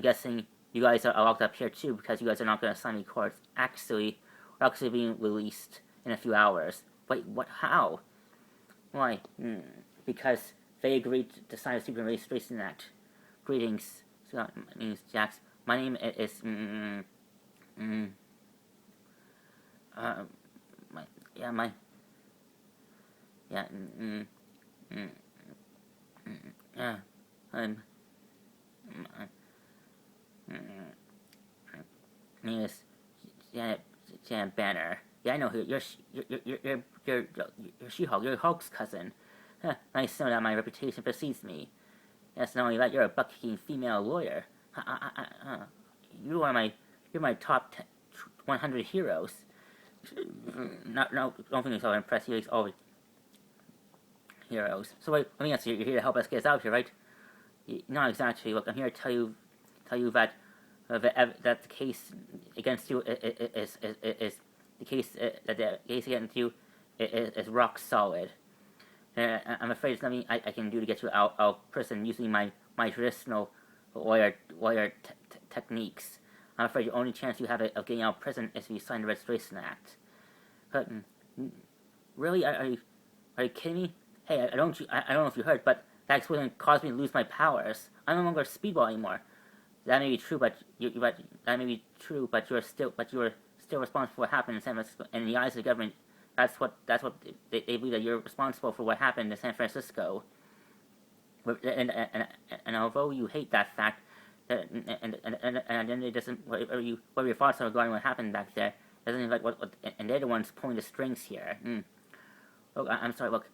guessing you guys are locked up here too because you guys are not going to sign any cards. Actually, we're actually being released in a few hours. Wait, what? How? Why? Because they agreed to sign a Super Registration Act. Greetings. So, my name is Jax. My name is name is Janet Banner. Yeah, I know who you're She-Hulk. You're Hulk's cousin. Nice to know that my reputation precedes me. Yes, not only that, you're a bucking female lawyer. You're my top 100 heroes. No, don't think so impressed. You're always heroes. So wait, let me answer. You're here to help us get us out of here, right? Not exactly. Look, I'm here to tell you that that the case against you is the case that the case against you is rock solid. I'm afraid there's nothing I can do to get you out of prison using my traditional lawyer techniques. I'm afraid the only chance you have of getting out of prison is if you sign the Registration Act. But really, are you kidding me? Hey, I don't know if you heard, but that explosion caused me to lose my powers. I'm no longer a speedball anymore. That may be true, but you are still responsible for what happened in San Francisco. And in the eyes of the government, that's what they believe, that you're responsible for what happened in San Francisco. And although you hate that fact, and then it doesn't, whatever your thoughts are regarding what happened back there, doesn't even like and they're the ones pulling the strings here. Look, I'm sorry. Look,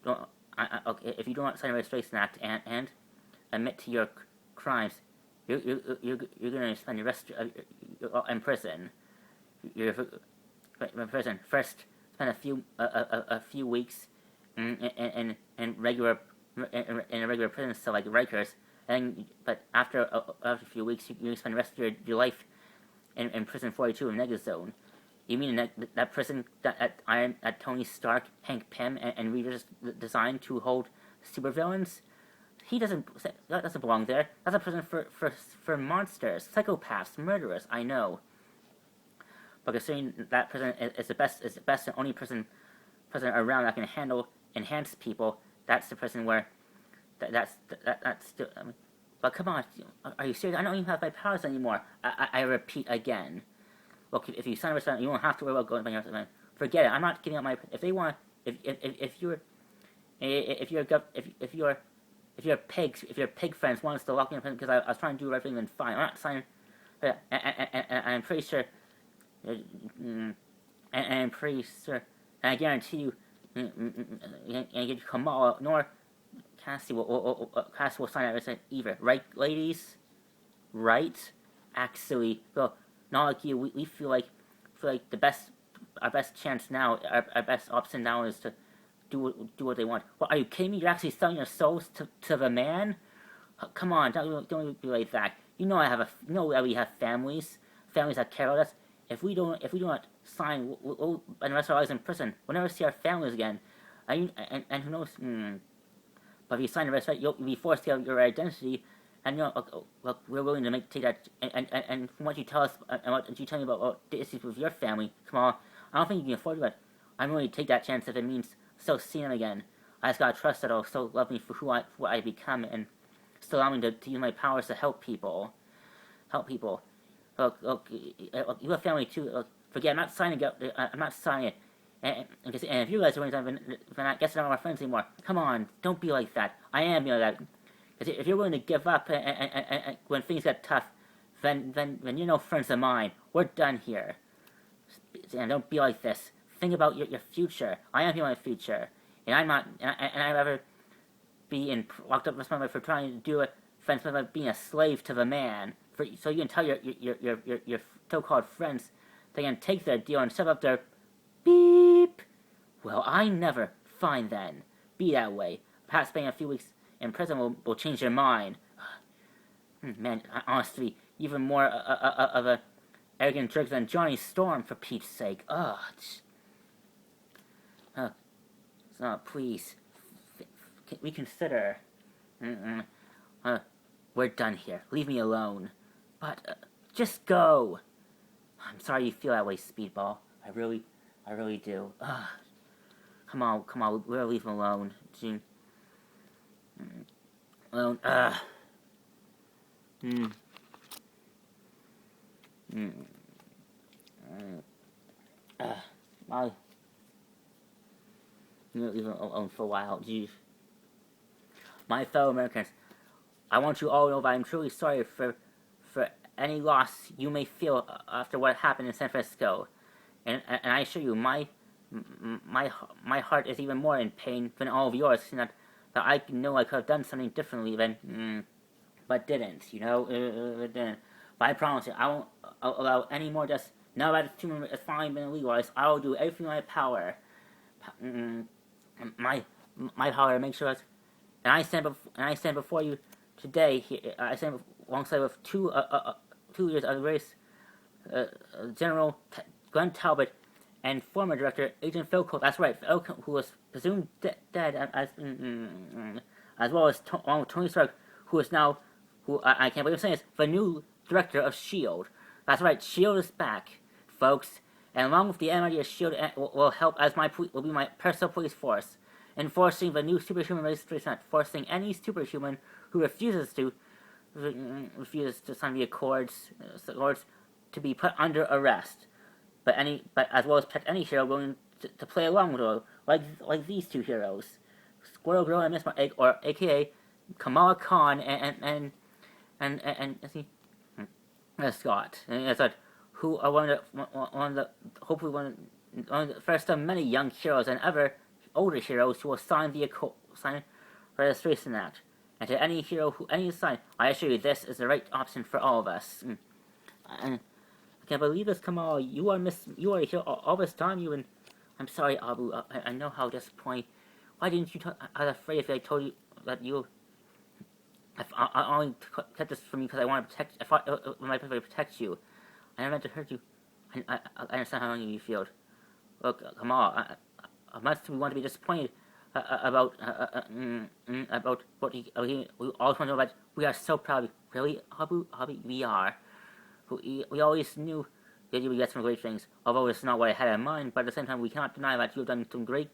okay, if you don't sign the Registration Act and admit to your crimes, you're gonna spend the rest in prison. You're in prison first. Spend a few weeks in regular prison cell like Rikers, but after a few weeks you spend the rest of your life in prison 42 in Negative Zone. You mean that prison that Tony Stark, Hank Pym, and Reavers designed to hold supervillains? That doesn't belong there. That's a prison for monsters, psychopaths, murderers. I know. But considering that prison is the best and only prison around that can handle enhanced people, that's the prison where that's still. I mean, but come on, are you serious? I don't even have my powers anymore. I repeat again. Look, if you sign a restaurant, you won't have to worry about going by your restaurant. Forget it. I'm not giving up my. If they want, if your pig friends want us to lock you in prison because I was trying to do everything, then fine. I'm not signing. And I'm pretty sure. And I'm pretty sure, and I guarantee you, and Kamala nor Cassie will sign that either. Right, ladies? Right? Actually, well, not like you. We feel like our best chance now, our best option now is to do what they want. Well, are you kidding me? You're actually selling your souls to the man? Come on, don't be like that. You know you know that we have families that care about us. If we don't sign, and the rest of our lives in prison, we'll never see our families again. And who knows? But if you sign the rest, right, you'll be forced to have your identity. And look, we're willing to take that. And from what you tell us, and what you tell me about the issues with your family, come on, I don't think you can afford it. But I'm willing to take that chance if it means still seeing them again. I just gotta trust that they'll still love me for what I become, and still allow me to use my powers to help people. Look, you have family too. Look, forget, I'm not signing it. I'm not signing it. And if you guys are willing to, then I guess I'm not my friends anymore. Come on, don't be like that. I am being like that. Because if you're willing to give up and when things get tough, then you're no friends of mine. We're done here. And don't be like this. Think about your future. I am my future, and I'm not. And I'd rather be locked up for trying to do it than being a slave to the man. So you can tell your so-called friends they can take their deal and step up their beep. Well, I never. Fine then. Be that way. Perhaps spending a few weeks in prison will change your mind. Man, honestly, even more of a arrogant jerk than Johnny Storm, for Pete's sake. Ugh. So, please, reconsider. We're done here. Leave me alone. But, just go. I'm sorry you feel that way, Speedball. I really do. Come on, we'll leave him alone. Alone, I'll leave him alone for a while. Jeez. My fellow Americans, I want you all to know that I'm truly sorry for any loss you may feel after what happened in San Francisco. And I assure you, my heart is even more in pain than all of yours, that I know I could have done something differently but didn't, didn't. But I promise you, I won't allow any more deaths. Now that it's finally been legalized, I will do everything in my power. My power to make sure that, and I stand before you today. I stand alongside with two leaders of the race, General Glenn Talbot and former director Agent Phil Colt. That's right, Phil, who was presumed dead, as well as Tony Stark, who is now, I can't believe I'm saying this, the new director of S.H.I.E.L.D. That's right, S.H.I.E.L.D. is back, folks, and along with the MIT of S.H.I.E.L.D. will help as will be my personal police force, enforcing the new superhuman registration act, forcing any superhuman who refuses to sign the accords to be put under arrest. But as well as protect any hero willing to play along with it, like these two heroes, Squirrel Girl and Miss Egg, or AKA Kamala Khan and Scott. And as who are one of the first of many young heroes and ever older heroes who will sign the registration act. And to any hero who sign, I assure you this is the right option for all of us. And I can't believe this, Kamal. You are here all this time. I'm sorry, Abu. I know how disappointing. Why didn't you? I was afraid if I told you that you. I only kept this from you because I wanted to protect. I thought it might protect you. I never meant to hurt you. I understand how you feel. Look, Kamal. Much we want to be disappointed about what we always want to know about. We are so proud of you. Really, Abu, we are. We always knew that you would get some great things, although it's not what I had in mind, but at the same time we cannot deny that you have done some great,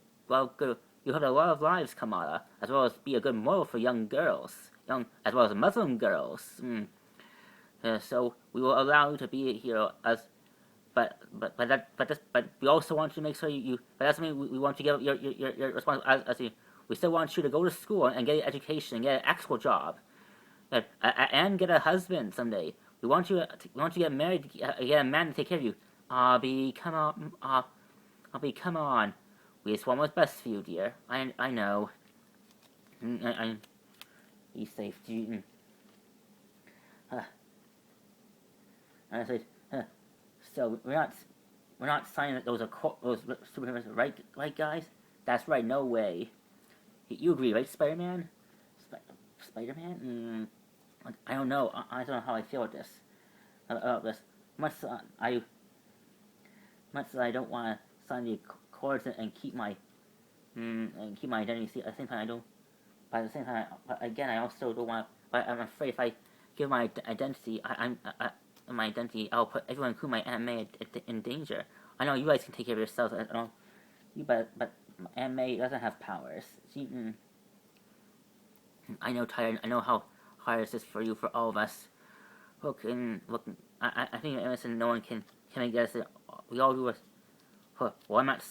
good. You have a lot of lives, Kamala, as well as be a good model for young girls, as well as Muslim girls. So we will allow you to be a hero but we also want you to make sure you but that's something we want you to give your response we still want you to go to school and get an education and get an actual job, and get a husband someday. We want you to get married, get a man to take care of you. Abby, come on. We just want what's best for you, dear. I know. Be safe, dude. So we're not signing those superheroes, right, guys? That's right. No way. You agree, right, Spider-Man? Spider-Man? I don't know. I don't know how I feel about this. Much as I don't want to sign the accords and keep my identity. At the same time, I don't. But at the same time, again, I also don't want. But I'm afraid if I give my identity, my identity, I'll put everyone, including my Aunt May, in danger. I know you guys can take care of yourselves. I know you, but Aunt May doesn't have powers. I know, Tyler. I know how hard this is for you, for all of us. Look, I think innocent. No one can guess it. We all do it. Well, I'm not.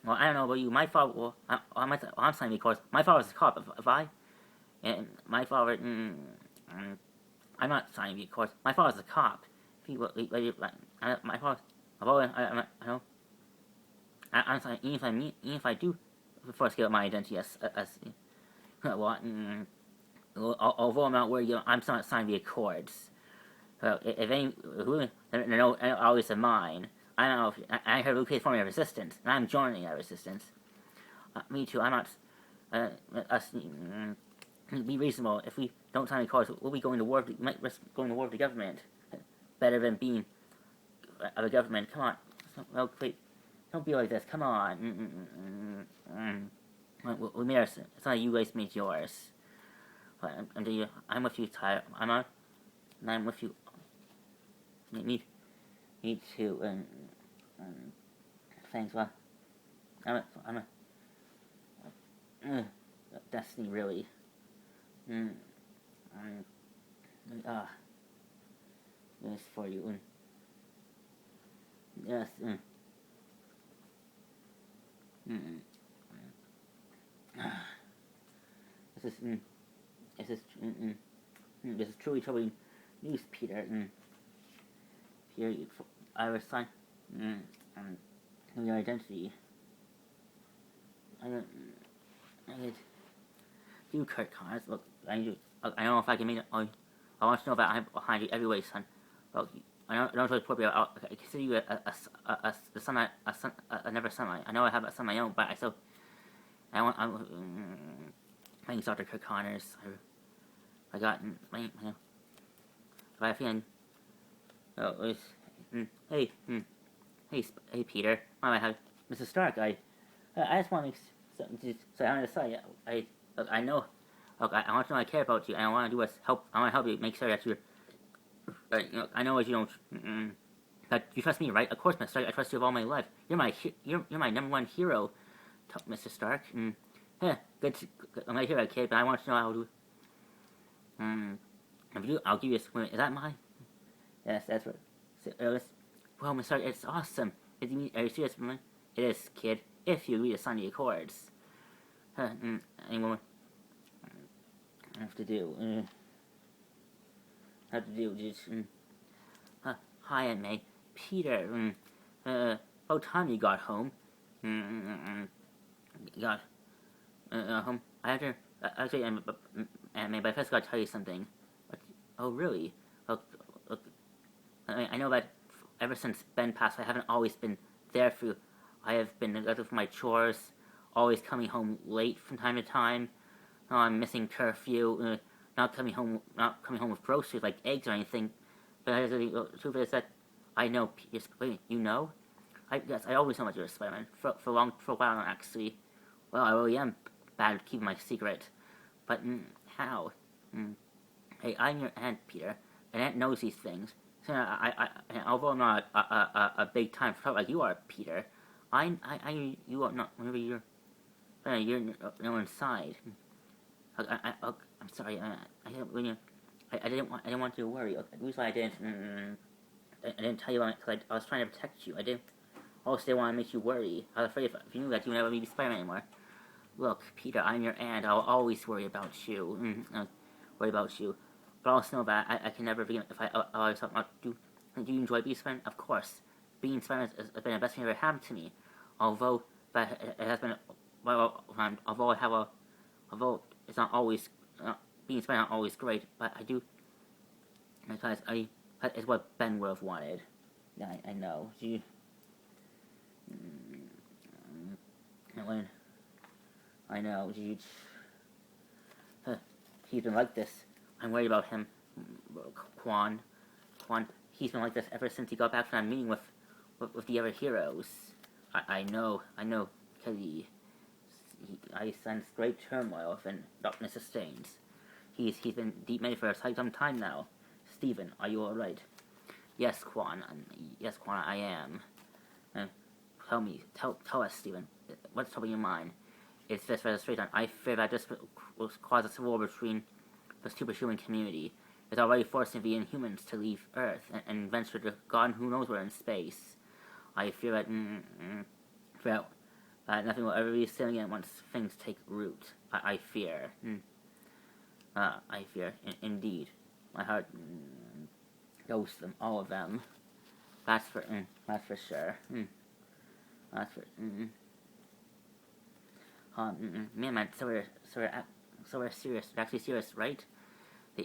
Well, I don't know about you. My father. Well, I'm saying because my father's a cop. If I and my father. I'm not signing because my father's a cop. My father. I know. I'm saying even if I do first give up my identity as well. Although I'm not worried, I'm not signing the accords. If any, they're no always of mine. I don't know if I heard Luke is forming a resistance, and I'm joining that resistance. Me too. I'm not. Us be reasonable. If we don't sign the accords, we'll be going to war. We might risk going to war with the government. Better than being of the government. Come on. Well, wait. Don't be like this. Come on. We made ours. It's not you guys made yours. I'm with you, Tyler. I'm with you. Me too. Thanks. Well, I'm a Destiny, really. This for you. Yes. This is truly troubling news, Peter. Peter, I was signed your identity. I do Kurt Connors. Look, I don't know if I can make it. I want to know that I'm behind you every way, son. Look, I don't know if it's I consider you a son, another son. I know I have a son of my own, but I'm my name's Dr. Kurt Connors. I got I feel. Hey, Peter. I have Mrs. Stark. I just want to say on the side. I know. Look, I want to know I care about you, and I want to do what's help. I want to help you make sure that you're. I know as you don't. But you trust me, right? Of course, Mr. Stark. I trust you with all my life. You're my number one hero, Mr. Stark. Yeah, good. I'm not hero, kid, but I want to know how to. If you, I'll give you a swim. Is that mine? Yes, that's right. Well, Mr. Stark, it's awesome. Are you serious, man? It is, kid. If you agree to sign the accords. Any more? I have to do. Just. Hi, Aunt May. Peter. About time you got home. Got home. I have to. Actually, Aunt May, but I first got to tell you something. Oh, really? I know that ever since Ben passed, I haven't always been there for you. I have been neglected for my chores, always coming home late from time to time. Oh, I'm missing curfew. Not coming home with groceries like eggs or anything. But the truth is that I know. You know? Yes, I always know about your Spider-Man for a while now. Actually, well, I really am bad at keeping my secret. But how? Hey, I'm your aunt, Peter. And Aunt knows these things. So although I'm not a big time trouble like you are, Peter, you are not. Whenever you're no inside. I'm sorry. I didn't want you to worry. The reason why I didn't tell you because I was trying to protect you. I didn't. Also, didn't want to make you worry. I was afraid if you knew that you would never be Spider-Man anymore. Look, Peter, I'm your aunt. I'll always worry about you. But also know that I can never be. If I always thought not do. Do you enjoy being Spider-Man? Of course. Being Spider-Man has been the best thing that ever happened to me. Although it has been. Although it's not always being Spider-Man not always great, but I do. Because it's what Ben would have wanted. I know. I know. He's been like this. I'm worried about him, Quan. He's been like this ever since he got back from that meeting with the other heroes. I know, because I sense great turmoil and darkness sustains. He's been deep made for some time now. Stephen, are you alright? Yes, Quan, I am. Tell us, Stephen, what's troubling your mind? It's this frustration. I fear that this will cause a civil war between the superhuman community. It's already forcing the Inhumans to leave Earth and venture to God who knows where in space. I fear that nothing will ever be still again once things take root. I fear. Indeed. My heart goes to them, all of them. That's for sure. That's for. Man, so we're serious. They're actually serious, right?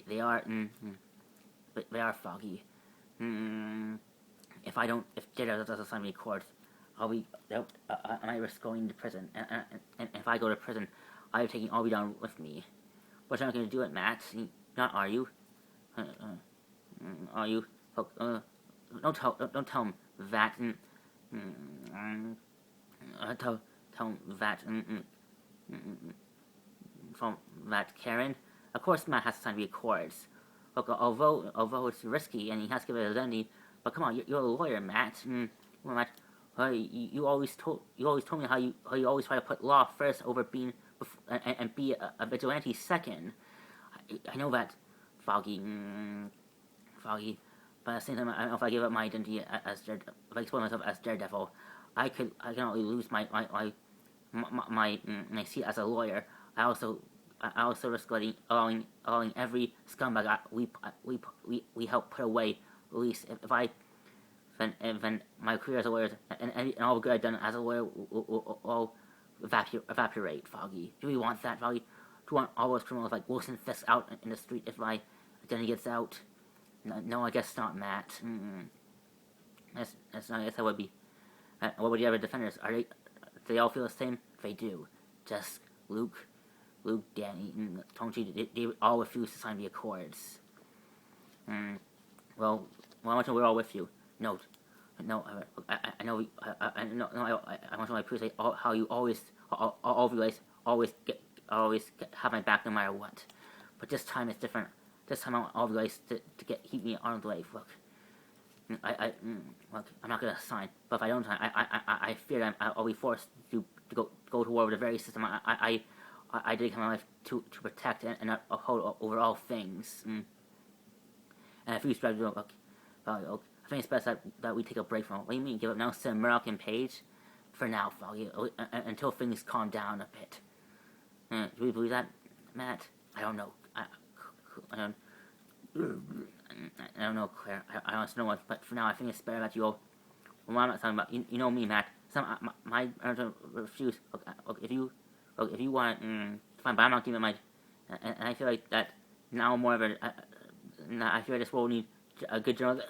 They are. They are foggy. If Jedi doesn't sign me court, I risk going to prison. And if I go to prison, I'm taking Obi down with me. But you're not going to do it, Matt. Not are you? Are you? Don't tell him that. Tell him that. From that, Karen. Of course, Matt has to sign the accords. Look, although it's risky and he has to give it his identity, but come on, you're a lawyer, Matt. Well, Matt, you always told me how you always try to put law first over being and be a vigilante second. I know that, Foggy. But at the same time, I don't know if I give up my identity as if I expose myself as Daredevil, I can only lose my seat as a lawyer. I also risk allowing every scumbag we help put away. At least if I then my career as a lawyer and all the good I've done as a lawyer will evaporate. Foggy, do we want that, Foggy? Do we want all those criminals like Wilson Fisk out in the street if my identity gets out? No, I guess not, Matt. I guess that would be. What would the other defenders? Do they all feel the same? They do. Just Luke, Danny, and Tongji, they all refuse to sign the accords. Well, I want to know we're all with you. No, I know. I want to know prove how you always have my back no matter what. But this time it's different. This time I want all of you guys to keep me arm's way. Look, look, I'm not gonna sign. But if I don't sign, I fear that I'll be forced to go to war with the very system I dedicate my life to protect and uphold over all things. And if you strive to look, I think it's best that we take a break from it. What do you mean? Give up now to Murdoch and Page? For now, Foggy, until things calm down a bit. Do we believe that, Matt? I don't know. I don't know, Claire. I don't know what, but for now, I think it's better that you all. Well, I'm not talking about. You know me, Matt. My refuse. If you want, fine. But I'm not giving my. And I feel like that now more of a. I feel like this world needs a good general.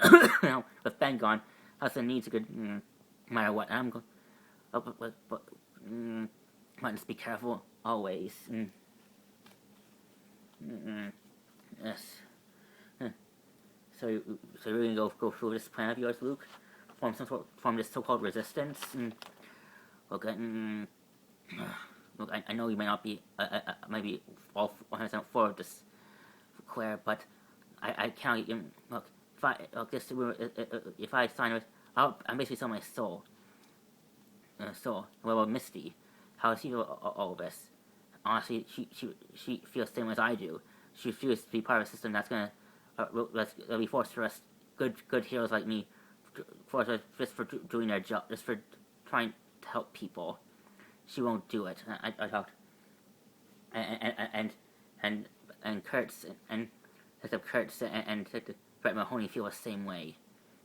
With Ben gone, Hudson needs a good. No matter what, I'm going. But just be careful always. Yes. So we're gonna go through this plan of yours, Luke? Form this so-called resistance. Look, look, I know you may not be, maybe all 100% for this, Claire, but I can't. Look, if I sign it, I'm basically selling my soul. What about Misty? How does she feel all this? Honestly, she feels the same as I do. She feels to be part of a system that's gonna be forced to arrest good heroes like me, just for doing their job, just for trying to help people. She won't do it. I talked, and Kurtz and Detective Kurtz and Detective Brett Mahoney feel the same way.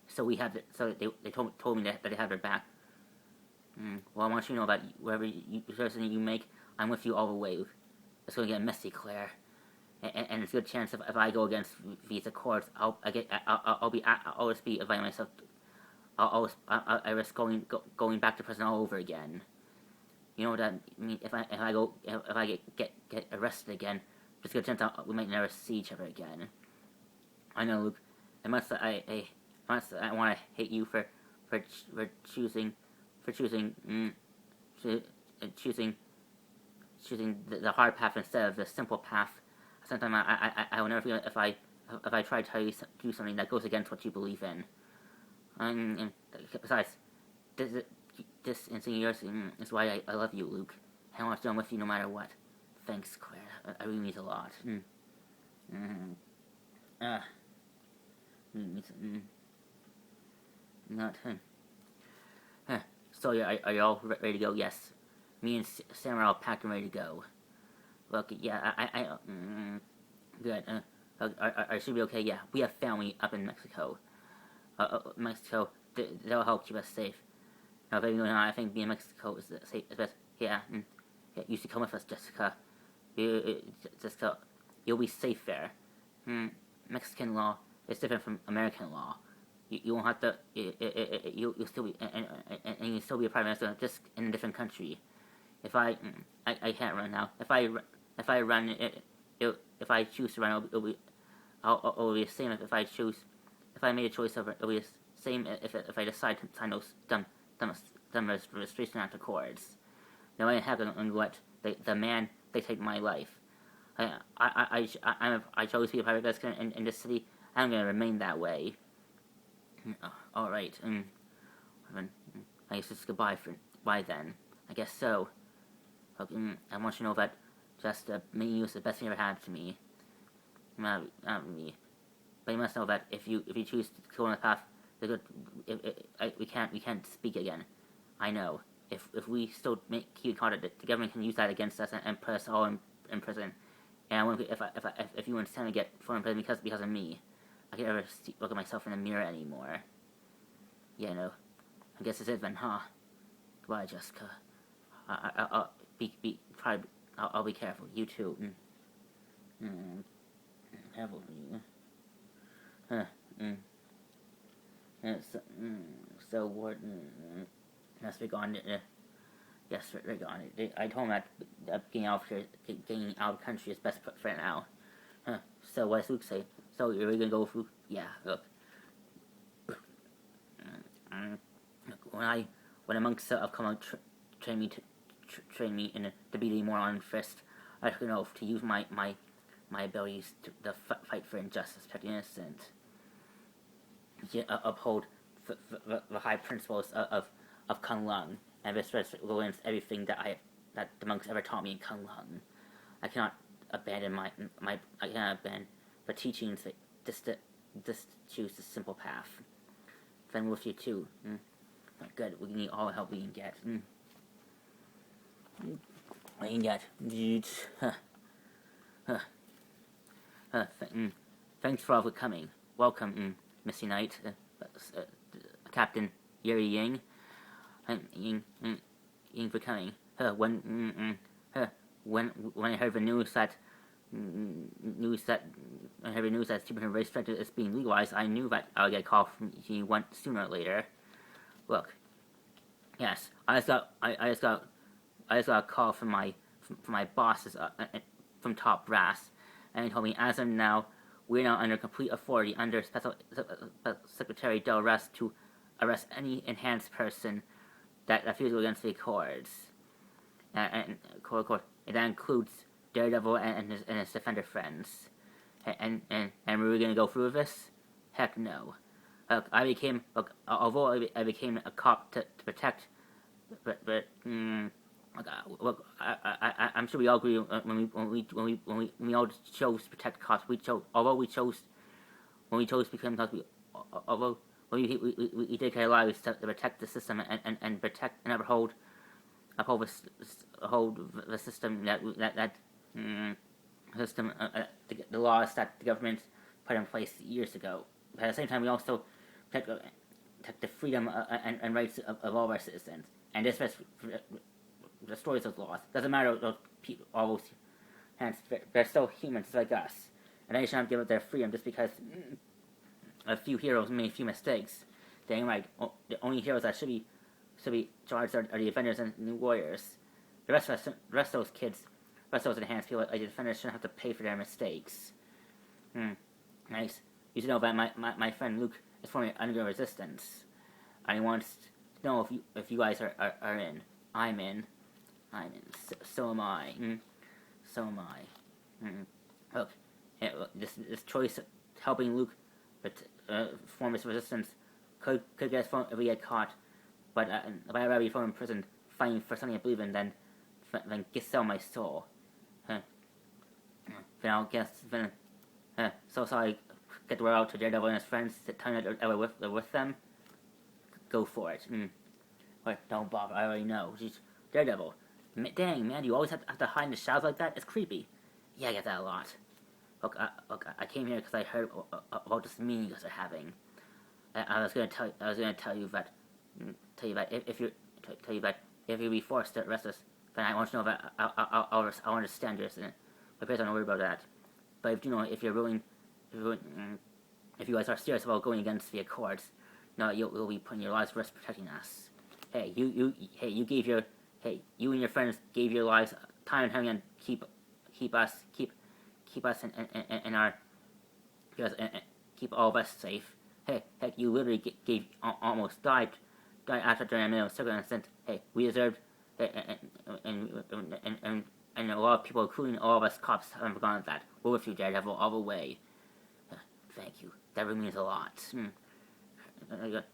So they told me that they have their back. Well, I want you to know that whatever decision you make, I'm with you all the way. It's gonna get messy, Claire. And there's a good chance if I go against these accords, I'll just be inviting myself. I risk going back to prison all over again. You know what I mean? If I get arrested again, There's a good chance we might never see each other again. I know, Luke. I want to hate you for choosing the hard path instead of the simple path. Sometimes I will never feel if I try to tell you to do something that goes against what you believe in. And besides, this insane yours is why I love you, Luke. I want to stay on with you no matter what. Thanks, Claire. I really means a lot. Not. So are you all ready to go? Yes. Me and Sam are all packed and ready to go. Look, yeah, good. I should be okay. Yeah, we have family up in Mexico. Mexico, they'll help keep us safe. Now, baby, I think being in Mexico is the best. Yeah, you should come with us, Jessica. Jessica, you'll be safe there. Mexican law is different from American law. You won't have to. You'll still be, and you still be a prime minister, just in a different country. If I can't run now. If I run, if I choose to run, it'll be the same. If I made a choice over, it'll be the same. If I decide to sign those dumb registration act accords. No, I have to let the man dictate my life. I chose to be a private citizen in this city. I'm gonna remain that way. All right. I guess it's goodbye then. I guess so. Okay, I want you to know that just me was the best thing ever happened to me. Not me. But you must know that if you choose to go on the path, we can't speak again. I know. If we still keep contact, the government can use that against us and put us all in prison. And I won't if you and Sam get thrown in prison because of me, I can never look at myself in the mirror anymore. Yeah, no. I guess that's it then, huh? Goodbye, Jessica. I'll be careful. You too. Careful, you. So what? Must be gone. Yes, they're gone. I told him that getting out of the country is best for now. So what does Luke say? So you're really gonna go through? Yeah. Look. When a monk have come out train me to be the moron first, I took an oath to use my abilities to fight for injustice, protect the innocent, uphold the high principles of Kunlun, and respect against everything that the monks ever taught me in Kunlun. I cannot abandon I cannot abandon the teachings that just choose the simple path. Then with you too. Good. We need all the help we can get. Thanks for all for coming. Welcome, Missy Knight, Captain Yuri Ying. Ying for coming. When I heard the news that Superhuman race directive is being legalized, I knew that I would get a call from you sooner or later. Look, yes, I just got a call from my bosses from top brass, and he told me as of now we're now under complete authority under Special Secretary Del Rest to arrest any enhanced person that refuses to go against the Accords, and that includes Daredevil and his Defender friends. And were we gonna go through with this? Heck no. Although I became a cop to protect, I'm sure we all agree when we all chose to protect cops. When we chose to become cops, we take our lives to protect the system and protect and uphold the system the laws that the government put in place years ago. But at the same time, we also protect the freedom and rights of all of our citizens. And this destroys those laws. Doesn't matter those people, all those hands, they're still humans like us, and they should not give up their freedom just because a few heroes made a few mistakes. They ain't right. The only heroes that should be charged are the Avengers and New Warriors. The rest of those kids, but those enhanced people like the defenders shouldn't have to pay for their mistakes. Nice. You should know that my friend Luke is forming underground resistance. And he wants to know if you guys are in. I'm in. So am I. So am I. Look, this choice of helping Luke form his resistance could get us if we get caught. But I'd rather be thrown in prison fighting for something I believe in than sell my soul. Then I'll guess so I get the word out to Daredevil and his friends that time that we're with them. Go for it. Wait, don't bother. I already know. She's Daredevil. Dang, man, you always have to hide in the shadows like that? It's creepy. Yeah, I get that a lot. Look, I came here because I heard about this meeting you guys are having. I was gonna tell you that if you be forced to arrest us, then I want you to know that I'll understand your decision. But please don't worry about that. But if you guys are serious about going against the Accords, you'll be putting your lives at risk protecting us. You and your friends gave your lives time and time again keep all of us safe. Heck, you literally almost died after during a minute of circumstance. We deserved, and a lot of people, including all of us cops, haven't forgotten that. We're with you, Daredevil, all the way. Thank you. That really means a lot.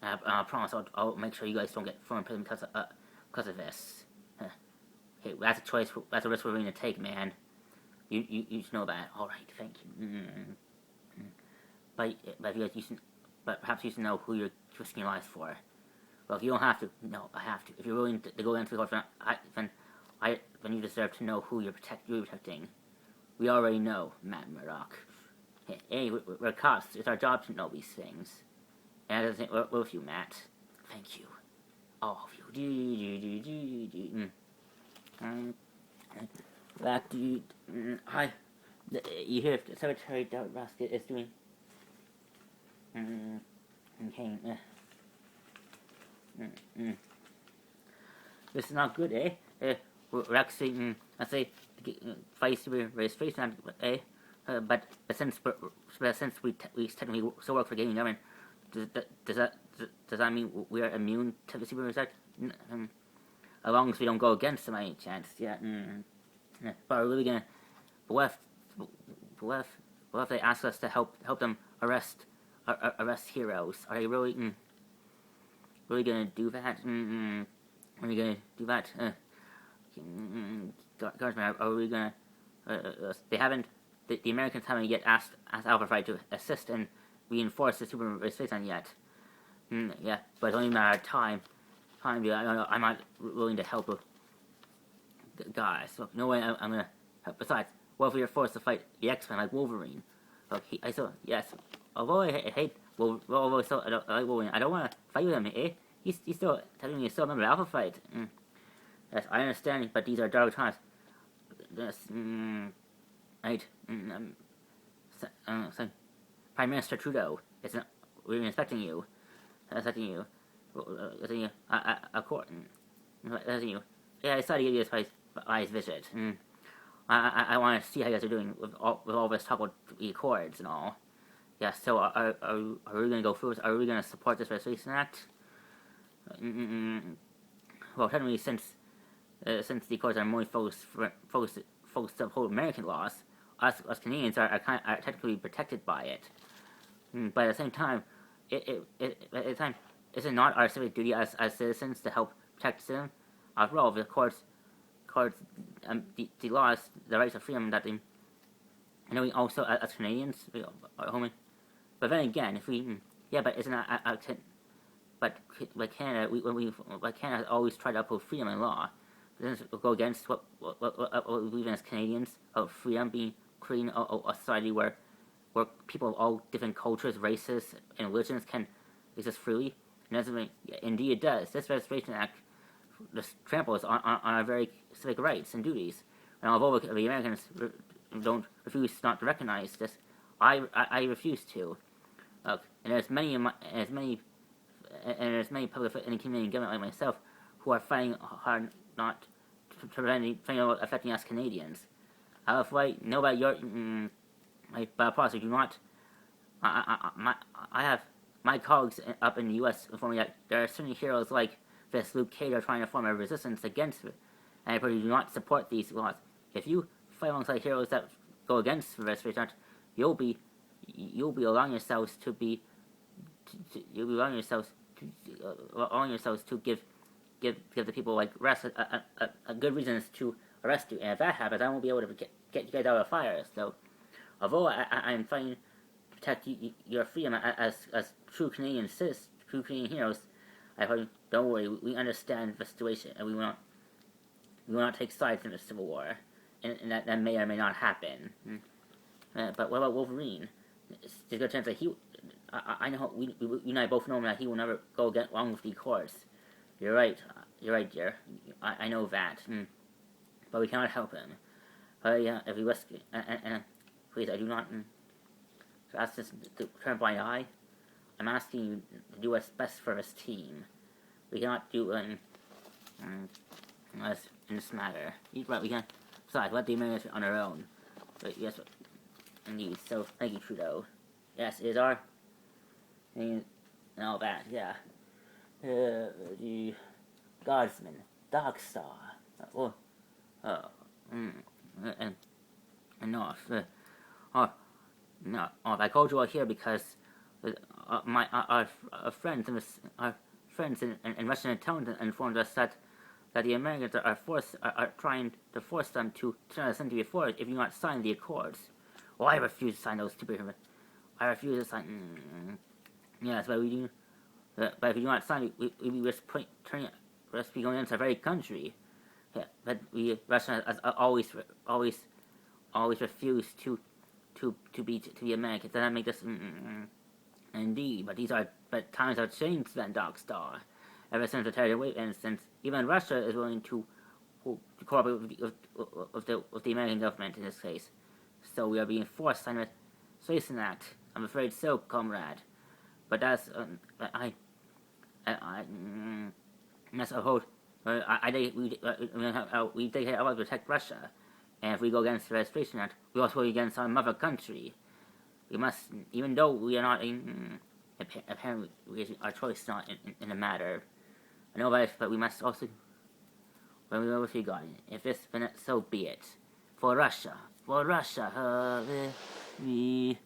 I promise I'll make sure you guys don't get thrown in prison because of this. That's a choice. That's a risk we're willing to take, man. You should know that. All right, thank you. But perhaps you should know who you're risking your lives for. Well, if you don't have to, no, I have to. If you're willing to go against the court, then you deserve to know who you're protecting. We already know, Matt Murdock. Hey, we're cops. It's our job to know these things. And I think we're with you, Matt. Thank you. All of you. That dude. You hear if Secretary Basket is doing. Okay. This is not good, eh? We're actually, let's say, fight super registration, but since we technically still work for gaming government, does that mean we are immune to the super research? As long as we don't go against them, by any chance, yeah. But are we really gonna? What if they ask us to help them arrest heroes? Are they really gonna do that? Are we gonna do that? Guardsman, are we gonna? They haven't. The Americans haven't yet asked Alpha Flight to assist and reinforce the super space line yet. Yeah, but it's only a matter of time. I'm not willing to help guys. So no way I'm gonna help. Besides, what if we are forced to fight the X-Men like Wolverine? Yes. Although I hate Wolverine, I like Wolverine. I don't want to fight with him. He's still technically still a member of Alpha Flight. Yes, I understand, but these are dark times. Yes, right. Prime Minister Trudeau, we're expecting you. Expecting you. Of course. Expecting you. Yeah, I decided to give you a surprise visit. I want to see how you guys are doing with all this talk about the Accords and all. Yeah, so are we going to go through this? Are we going to support this Resolution Act? Well, technically, since the Accords are more focused to uphold American laws, us Canadians are technically protected by it. But at the same time, is it not our civic duty as citizens to help protect citizens? After all, the Accords, the laws, the rights of freedom that they, and we also as Canadians, but then again, if we, but isn't that, but Canada, Canada always try to uphold freedom and law. Doesn't it go against what we believe in as Canadians of freedom, being creating a society where people of all different cultures, races, and religions can exist freely? And indeed it does. This Restoration Act just tramples on our very civic rights and duties. And although the Americans refuse not to recognize this, I refuse to. Look, and there's many public and Canadian government like myself who are fighting hard not to prevent affecting us Canadians. if I know about your but plus, I do not. I have my colleagues up in the U.S. informing me that there are certain heroes like this Luke Cage are trying to form a resistance against it, and I do not support these laws. If you fight alongside heroes that go against the restoration, you'll be allowing yourselves to be you'll be allowing yourselves to give the people like rest a good reasons to arrest you. And if that happens, I won't be able to get you guys out of the fire. So, although I'm fighting to protect your freedom as true Canadian citizens, true Canadian heroes, don't worry. We understand the situation, and we will not take sides in the Civil War, and that may or may not happen. But what about Wolverine? There's a good chance that I know we and I both know that he will never go along with the Accords. You're right, dear. I know that, but we cannot help him. Yeah, if we rescue, and please, I do not ask this to turn a blind eye. I'm asking you to do what's best for this team. We cannot do in this matter. Right, we can't. Besides, let the Americans on our own. But yes, indeed. So thank you, Trudeau. Yes, it is our and all that. Yeah. The Guardsman, Darkstar. And enough. No, I called you all here because our friends in Russian intelligence informed us that the Americans are trying to force them to turn us into the Accords if you not sign the Accords. Well, I refuse to sign those stupid. I refuse to sign. Yes, but we do. But if we do not sign, we risk going against our very country. Yeah, but Russia has always refused to be Americans. Does that make this? Indeed, but times have changed then, Darkstar. Ever since the territory instance, even Russia is willing to cooperate with the American government in this case. So we are being forced to facing that. I'm afraid so, comrade. But that's that's a whole. We take it to protect Russia, and if we go against the Registration Act, we also go against our mother country. We must, even though we are not apparently our choice is not in the matter. I know about it, but we must also. When we know what we got, if this, then so be it. For Russia, we.